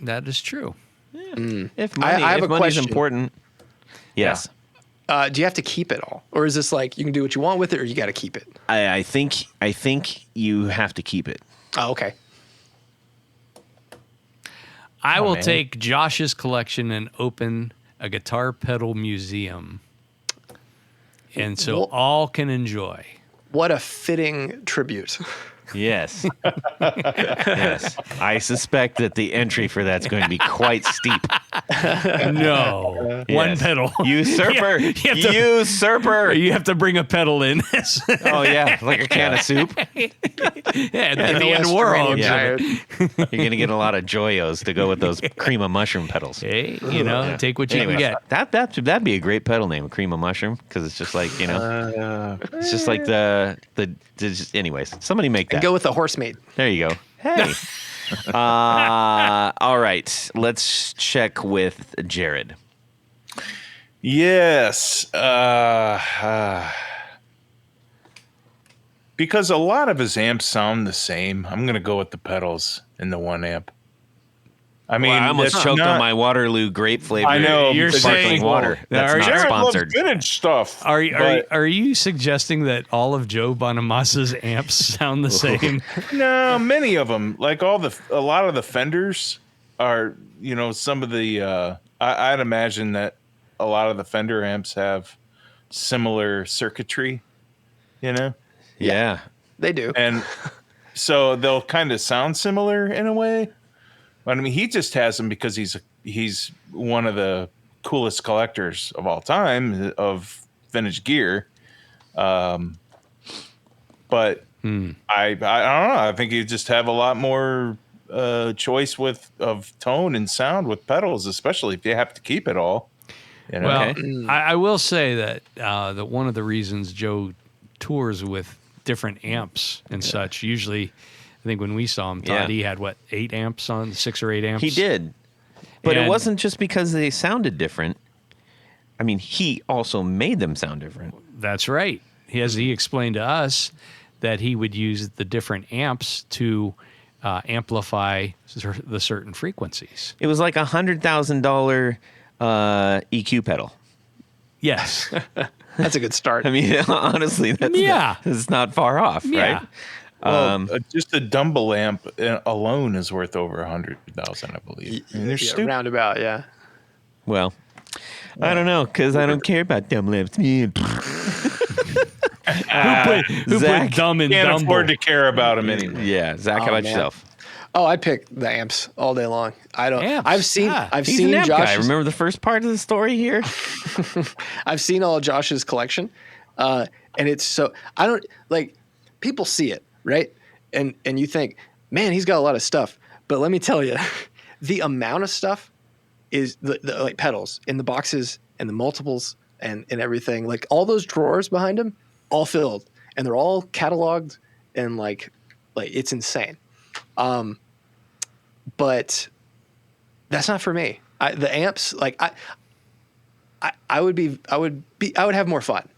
That is true. Yeah. If I have a money's question. important. Yes. Do you have to keep it all, or is this like you can do what you want with it, or you got to keep it? I think you have to keep it. Oh, okay. I will take Josh's collection and open a guitar pedal museum, and so all can enjoy. What a fitting tribute. Yes. Yes. I suspect that the entry for that's going to be quite steep. No. One pedal. Usurper. Usurper. You have to bring a pedal in. Oh, yeah. Like a can of soup. Yeah, in the end world. Yeah. You're going to get a lot of Joyos to go with those cream of mushroom pedals. Hey, take what you Anyways, can get. that'd be a great pedal name, cream of mushroom, because it's just like, it's just like anyways, somebody make that. Go with the horse mate. There you go. Hey. All right. Let's check with Jared. Yes. Because a lot of his amps sound the same, I'm going to go with the pedals in the one amp. I mean, I almost choked on my Waterloo grape flavor. I know. You're sparkling saying water. That's not Jared sponsored. loves vintage stuff. Are you suggesting that all of Joe Bonamassa's amps sound the same? No, many of them. Like a lot of the Fenders are, some of the. I'd imagine that a lot of the Fender amps have similar circuitry. Yeah. They do. And so they'll kind of sound similar in a way. But I mean, he just has them because he's one of the coolest collectors of all time of vintage gear. But I don't know. I think you just have a lot more choice of tone and sound with pedals, especially if you have to keep it all. Well, I will say that that one of the reasons Joe tours with different amps and such, usually, I think when we saw him, Todd, he had 8 amps on, 6 or 8 amps? He did. But it wasn't just because they sounded different. I mean, he also made them sound different. That's right. He explained to us that he would use the different amps to amplify the certain frequencies. It was like $100,000 EQ pedal. Yes. That's a good start. I mean, honestly, that's not far off, right? Well, just a Dumble amp alone is worth over 100,000, I believe. I mean, they're stupid. Roundabout, yeah. Well, I don't know, because I don't care about dumb lips. Who Zach put dumb in Can't Dumble? afford to care about them anymore. Yeah, Zach, how about yourself? Oh, I'd pick the amps all day long. I don't. Amps, I've seen. yeah. I've He's seen an amp guy. Josh's. Remember the first part of the story here? I've seen all of Josh's collection, and it's so I don't like. People see it, right? And you think, man, he's got a lot of stuff. But let me tell you, the amount of stuff is the like pedals in the boxes and the multiples and everything. Like all those drawers behind him, all filled, and they're all cataloged and like it's insane. But that's not for me. The amps, like I would have more fun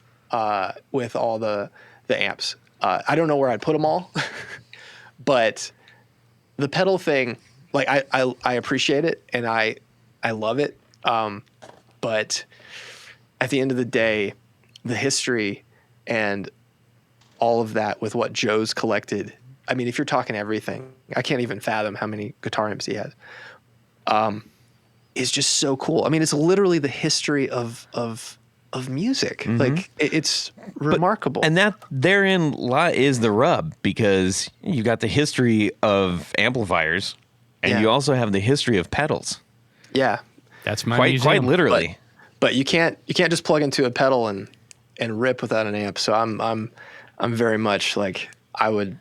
with all the amps. I don't know where I'd put them all, but the pedal thing, like I appreciate it and I love it. But at the end of the day, the history and all of that with what Joe's collected I mean, if you're talking everything, I can't even fathom how many guitar amps he has. Is just so cool. I mean, it's literally the history of music. Like it's remarkable. And that therein is the rub, because you got the history of amplifiers, and you also have the history of pedals. Yeah, That's my Quite museum. literally. but you can't just plug into a pedal and rip without an amp. So I'm very much like I would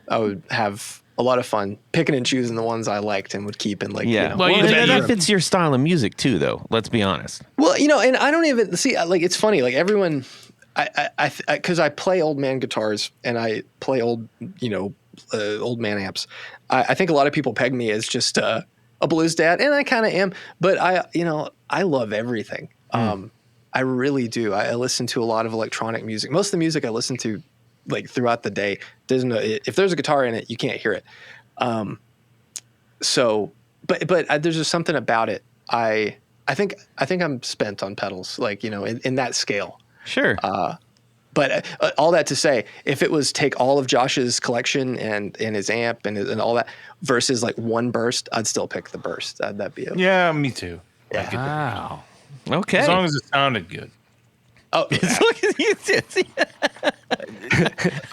have a lot of fun picking and choosing the ones I liked and would keep in like, Yeah. you know. Well, Well, you- that fits your style of music too, though. Let's be honest. Well, you know, and I don't even see, like, it's funny, like everyone, because I play old man guitars and I play old, you know, old man amps. I think a lot of people peg me as just a blues dad, and I kind of am, but I love everything. I really do. I listen to a lot of electronic music. Most of the music I listen to, like, throughout the day, if there's a guitar in it, you can't hear it. So, but there's just something about it. I think I'm spent on pedals, like, you know, in that scale. Sure. But all that to say, if it was take all of Josh's collection and his amp and all that versus like one burst, I'd still pick the burst. That'd be okay. Yeah, me too. Yeah. Wow. Okay. As long as it sounded good. Oh,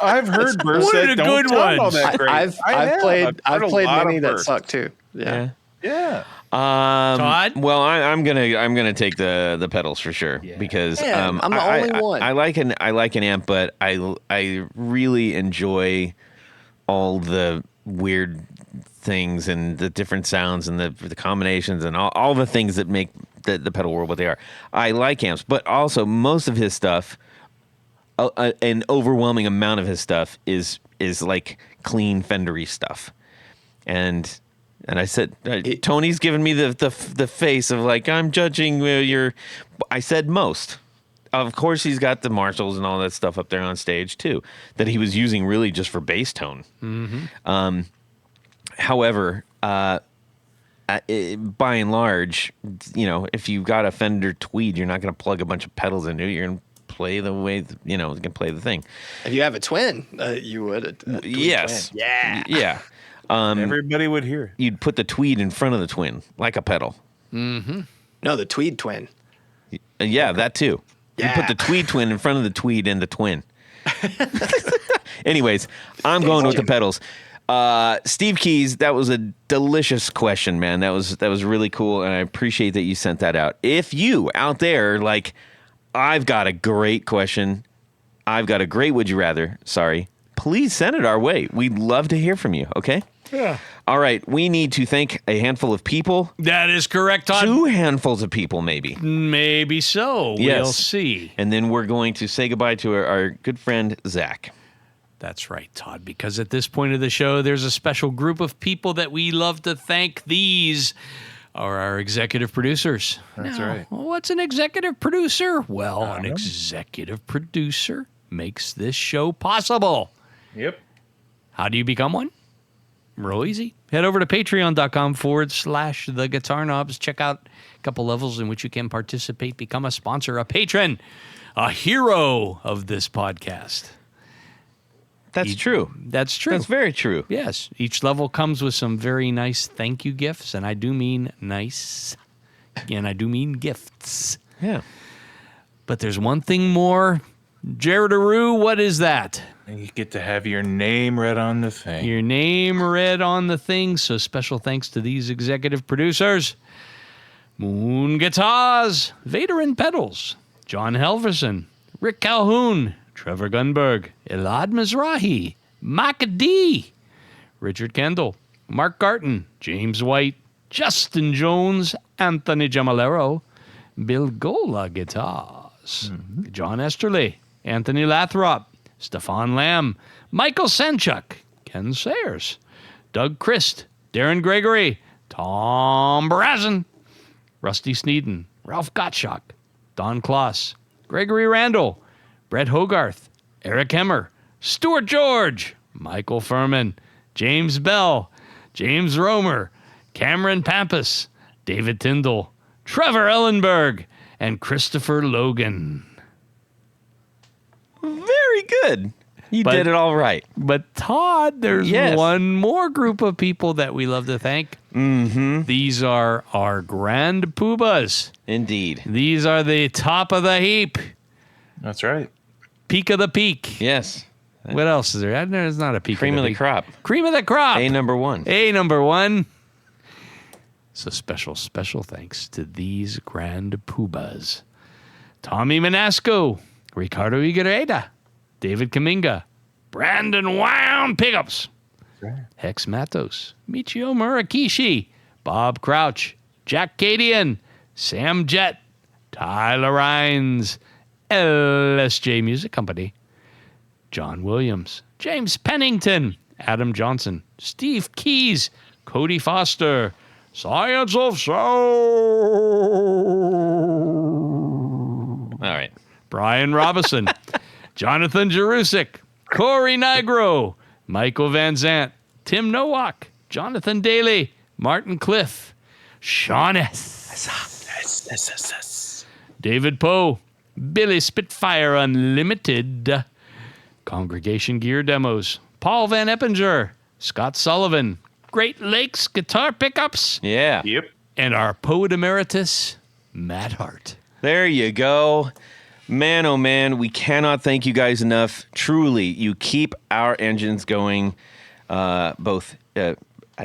I've heard bursts One of that the don't good sound all ones. that great. I've heard played a lot many of that bursts. suck too. Yeah. Yeah. Todd? Well, I'm gonna take the pedals for sure, because Yeah, I'm the only one. I like an amp, but I really enjoy all the weird things and the different sounds and the combinations and all the things that make the pedal world what they are. I like amps, but also most of his stuff, an overwhelming amount of his stuff is like clean Fendery stuff, and I said, Tony's giving me the face of like, I'm judging your. I said most. Of course, he's got the Marshalls and all that stuff up there on stage too, that he was using really just for bass tone. However, by and large, you know, if you've got a Fender Tweed, you're not going to plug a bunch of pedals into it. You're going to play the way, you know, you can play the thing. If you have a twin, you would. A Tweed Yes. Twin. Yeah. Yeah. Everybody would hear it. You'd put the Tweed in front of the Twin, like a pedal. No, the Tweed Twin. Yeah, that too. Yeah. You put the Tweed Twin in front of the Tweed and the Twin. Anyways, I'm going with the pedals. Steve Keys, that was a delicious question, man. That was really cool, and I appreciate that you sent that out. If you out there, like, I've got a great question, I've got a great would you rather, sorry, please send it our way. We'd love to hear from you, okay? Yeah. All right, we need to thank a handful of people. That is correct, Todd. 2 handfuls of people, maybe. Maybe so. Yes. We'll see. And then we're going to say goodbye to our good friend, Zach. That's right, Todd, because at this point of the show, there's a special group of people that we love to thank. These are our executive producers. That's Now, right. What's an executive producer? Well, an executive producer makes this show possible. Yep. How do you become one? Real easy. Head over to patreon.com/the Guitar Knobs. Check out a couple levels in which you can participate, become a sponsor, a patron, a hero of this podcast. That's true. That's true. That's very true. Yes. Each level comes with some very nice thank you gifts, and I do mean nice, and I do mean gifts. Yeah. But there's one thing more. Jared Aru, what is that? And you get to have your name read on the thing. Your name read on the thing. So special thanks to these executive producers. Moon Guitars, Vader Pedals, John Helverson, Rick Calhoun, Trevor Gunberg, Elad Mizrahi, Micah D, Richard Kendall, Mark Garton, James White, Justin Jones, Anthony Jamalero, Bill Gola Guitars, John Esterly, Anthony Lathrop, Stefan Lamb, Michael Sanchuk, Ken Sayers, Doug Christ, Darren Gregory, Tom Brazen, Rusty Sneeden, Ralph Gottschalk, Don Kloss, Gregory Randall, Brett Hogarth, Eric Hemmer, Stuart George, Michael Furman, James Bell, James Romer, Cameron Pampas, David Tyndall, Trevor Ellenberg, and Christopher Logan. Very good. You did it all right. But Todd, there's Yes. one more group of people that we love to thank. Mm-hmm. These are our grand poobahs. Indeed. These are the top of the heap. That's right. Peak of the peak. Yes. What else is there? There's not a peak Cream of the peak. crop. Cream of the crop. A number one. Number one. So special thanks to these grand poobahs. Tommy Manasco, Ricardo Iguereda, David Kaminga, Brandon Wound Pickups, Hex Matos, Michio Murakishi, Bob Crouch, Jack Cadian, Sam Jett, Tyler Rhines, LSJ Music Company, John Williams, James Pennington, Adam Johnson, Steve Keys, Cody Foster, Science of Sound. All right. Brian Robison, Jonathan Jerusik, Corey Nigro, Michael Van Zant, Tim Nowak, Jonathan Daly, Martin Cliff, Sean S. David Poe, Billy Spitfire Unlimited, Congregation Gear Demos, Paul Van Eppinger, Scott Sullivan, Great Lakes Guitar Pickups, Yeah. Yep. and our poet emeritus, Matt Hart. There you go. Man, oh man, we cannot thank you guys enough. Truly, you keep our engines going, both, I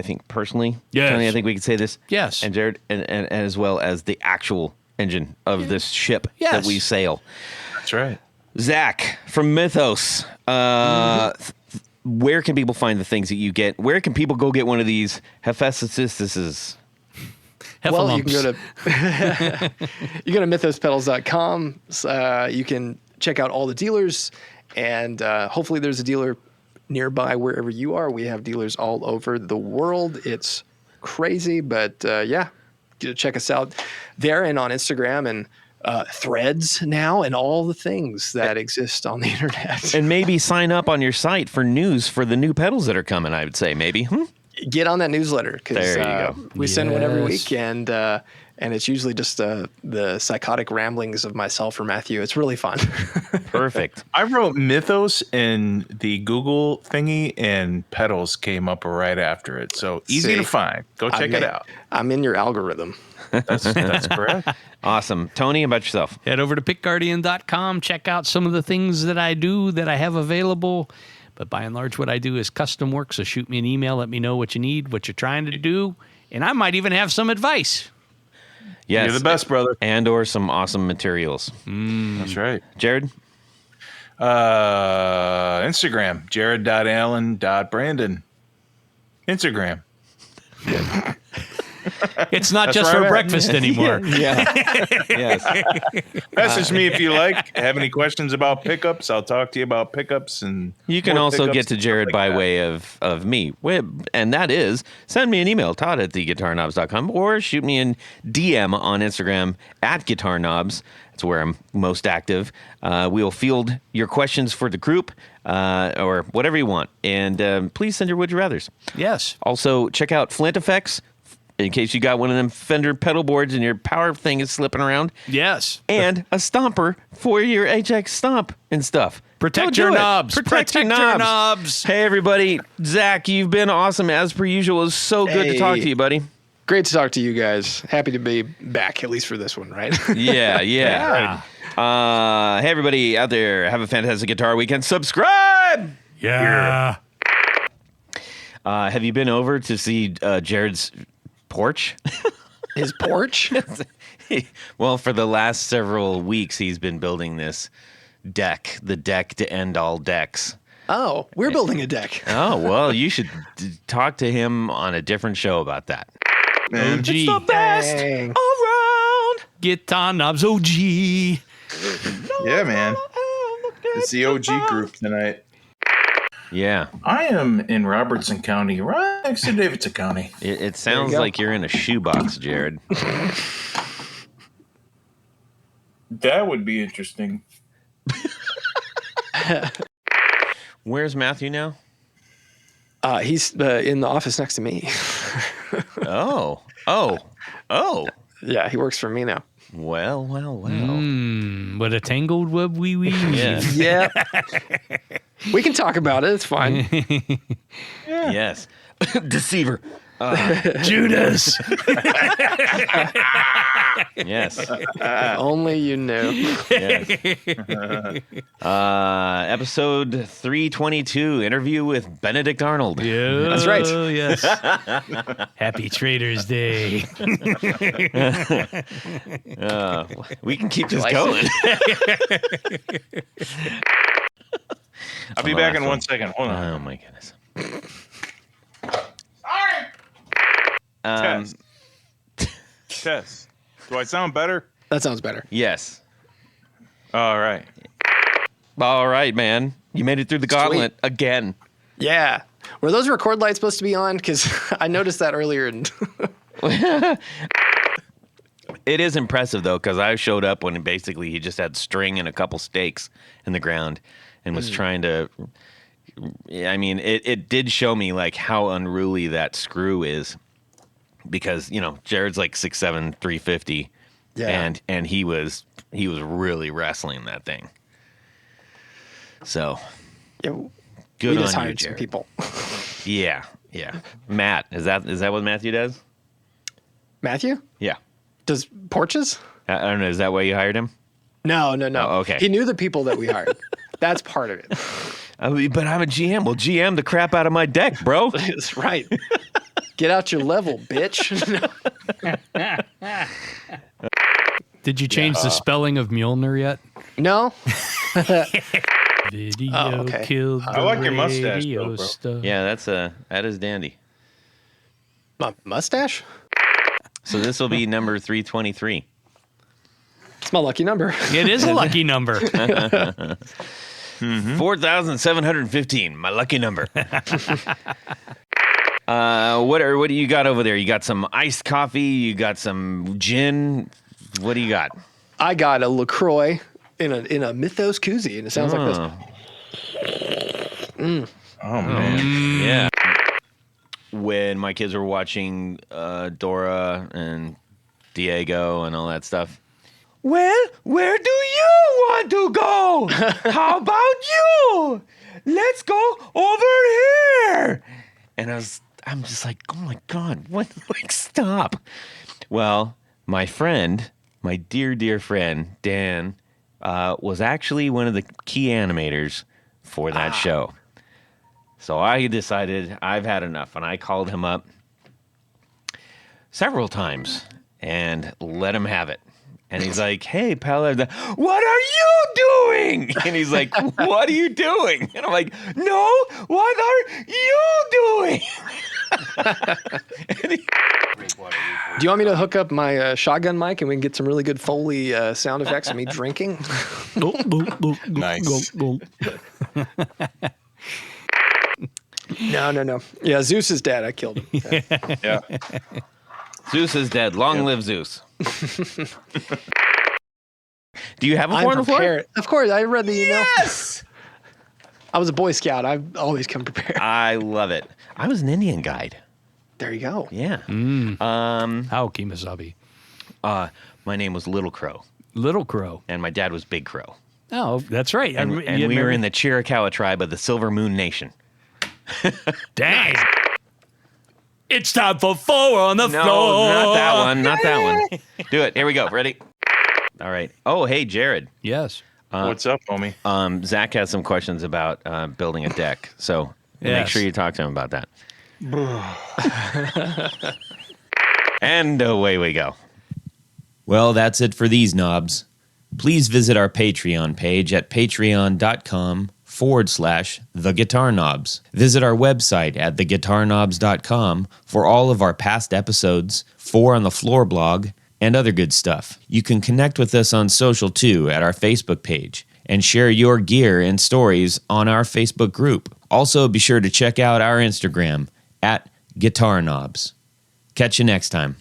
think, personally. Yes. Tony, I think we could say this. Yes. And Jared, and as well as the actual engine of this ship Yes. that we sail. That's right. Zach from Mythos, where can people find the things that you get? Where can people go get one of these Hephaestus? Well, you Heffalumps. can go to mythospedals.com. You can check out all the dealers, and hopefully there's a dealer nearby wherever you are. We have dealers all over the world. It's crazy, but yeah, check us out there and on Instagram and Threads now and all the things that exist on the internet. And maybe sign up on your site for news for the new pedals that are coming, I would say, maybe. Get on that newsletter because There you go. we send one every Yes. week, and it's usually just the psychotic ramblings of myself or Matthew. It's really fun. Perfect. I wrote Mythos in the Google thingy, and Pedals came up right after it. So easy See? to find. Go check it out. I'm in your algorithm. That's correct. Awesome. Tony, about yourself? Head over to pickguardian.com. Check out some of the things that I do that I have available. But by and large, what I do is custom work. So shoot me an email. Let me know what you need, what you're trying to do. And I might even have some advice. Yes. You're the best, brother. And or some awesome materials. That's right. Jared? Instagram, jared.allen.brandon. Instagram. It's not That's just where for I'm at. breakfast anymore. Yeah. Yes. Message me if you like. Have any questions about pickups? I'll talk to you about pickups. And You can more also pickups get to and Jared stuff like by that. way of me. And that is, send me an email, Todd@theguitarknobs.com, or shoot me an DM on Instagram @guitarknobs. That's where I'm most active. We will field your questions for the group or whatever you want. And please send your would you rathers. Yes. Also, check out Flint Effects in case you got one of them Fender pedal boards and your power thing is slipping around. Yes. And a stomper for your HX stomp and stuff. Protect Go do your it. knobs. Protect your knobs. Hey, everybody. Zach, you've been awesome as per usual. It's so good to talk Hey. to you, buddy. Great to talk to you guys. Happy to be back, at least for this one, right? Yeah. Hey, everybody out there. Have a fantastic guitar weekend. Subscribe. Yeah. Have you been over to see Jared's porch? His porch? Well, for the last several weeks, he's been building this deck, the deck to end all decks. Oh, we're building a deck. Oh, well, you should talk to him on a different show about that. Man. OG. It's the best Dang. around. Guitar knobs OG. Yeah, man. It's the OG group tonight. Yeah, I am in Robertson County, right next to Davidson County. it sounds go. like you're in a shoebox, Jared. That would be interesting. Where's Matthew now? He's in the office next to me. Oh. Yeah, he works for me now. Well. What a tangled web we weave. Yeah. Yeah. We can talk about it. It's fine. Yes. Deceiver. Judas. Yes. Only you knew. Yes. Episode 322, interview with Benedict Arnold. Yeah, That's right. Yes. Happy Traders Day. We can keep this Like going. I'll be back in 1 second. Hold on. Oh, my goodness. Test. Test. Do I sound better? That sounds better. Yes. All right. All right, man. You made it through the gauntlet again. Yeah. Were those record lights supposed to be on? Because I noticed that earlier. And It is impressive, though, because I showed up when basically he just had string and a couple stakes in the ground and was trying to... I mean, it did show me, like, how unruly that screw is. Because, you know, Jared's like 6'7", 350. Yeah. And he was really wrestling that thing. So, yeah, good we just on you, hired some Jared. people. Yeah. Matt, is that what Matthew does? Matthew? Yeah. Does porches? I don't know. Is that why you hired him? No. Oh, okay. He knew the people that we hired. That's part of it. But I'm a GM. Well, GM the crap out of my deck, bro. That's right. Get out your level, bitch. Did you change the spelling of Mjolnir yet? No? Video Oh, okay. killed the I like your mustache, radio though, bro. stuff. Yeah, that is dandy. My mustache? So this will be number 323. It's my lucky number. It is a lucky number. 4,715, my lucky number. What do you got over there? You got some iced coffee, you got some gin. What do you got? I got a LaCroix in a Mythos koozie, and it sounds like this. Oh, man. Yeah. When my kids were watching Dora and Diego and all that stuff. Well, where do you want to go? How about you? Let's go over here. And I'm just like, oh my God, what? Like, stop. Well, my friend, my dear friend, Dan, was actually one of the key animators for that show. So I decided I've had enough, and I called him up several times and let him have it. And he's like, hey, pal, what are you doing? And he's like, what are you doing? And I'm like, no, what are you doing? Do you want me to hook up my shotgun mic and we can get some really good Foley sound effects of me drinking? Nice. No. Yeah, Zeus is dead. I killed him. Yeah. Zeus is dead. Long live Zeus. Do you have a I'm four on the floor? prepared. Of course, I read the email. Yes! I was a Boy Scout. I've always come prepared. I love it. I was an Indian guide. There you go. Yeah. How Kimasabi? My name was Little Crow, Little Crow. and my dad was Big Crow. Oh, that's right. And we were in the Chiricahua tribe of the Silver Moon Nation. Dang. It's time for four on the No, floor. not that one. Not that one. Do it. Here we go. Ready? All right. Oh, hey, Jared. Yes. What's up, homie? Zach has some questions about building a deck, so make Yes. sure you talk to him about that. And away we go. Well, that's it for these knobs. Please visit our Patreon page at patreon.com/theguitarknobs. Visit our website at theguitarknobs.com for all of our past episodes, 4 on the Floor blog, and other good stuff. You can connect with us on social too at our Facebook page and share your gear and stories on our Facebook group. Also, be sure to check out our Instagram at Guitar Knobs. Catch you next time.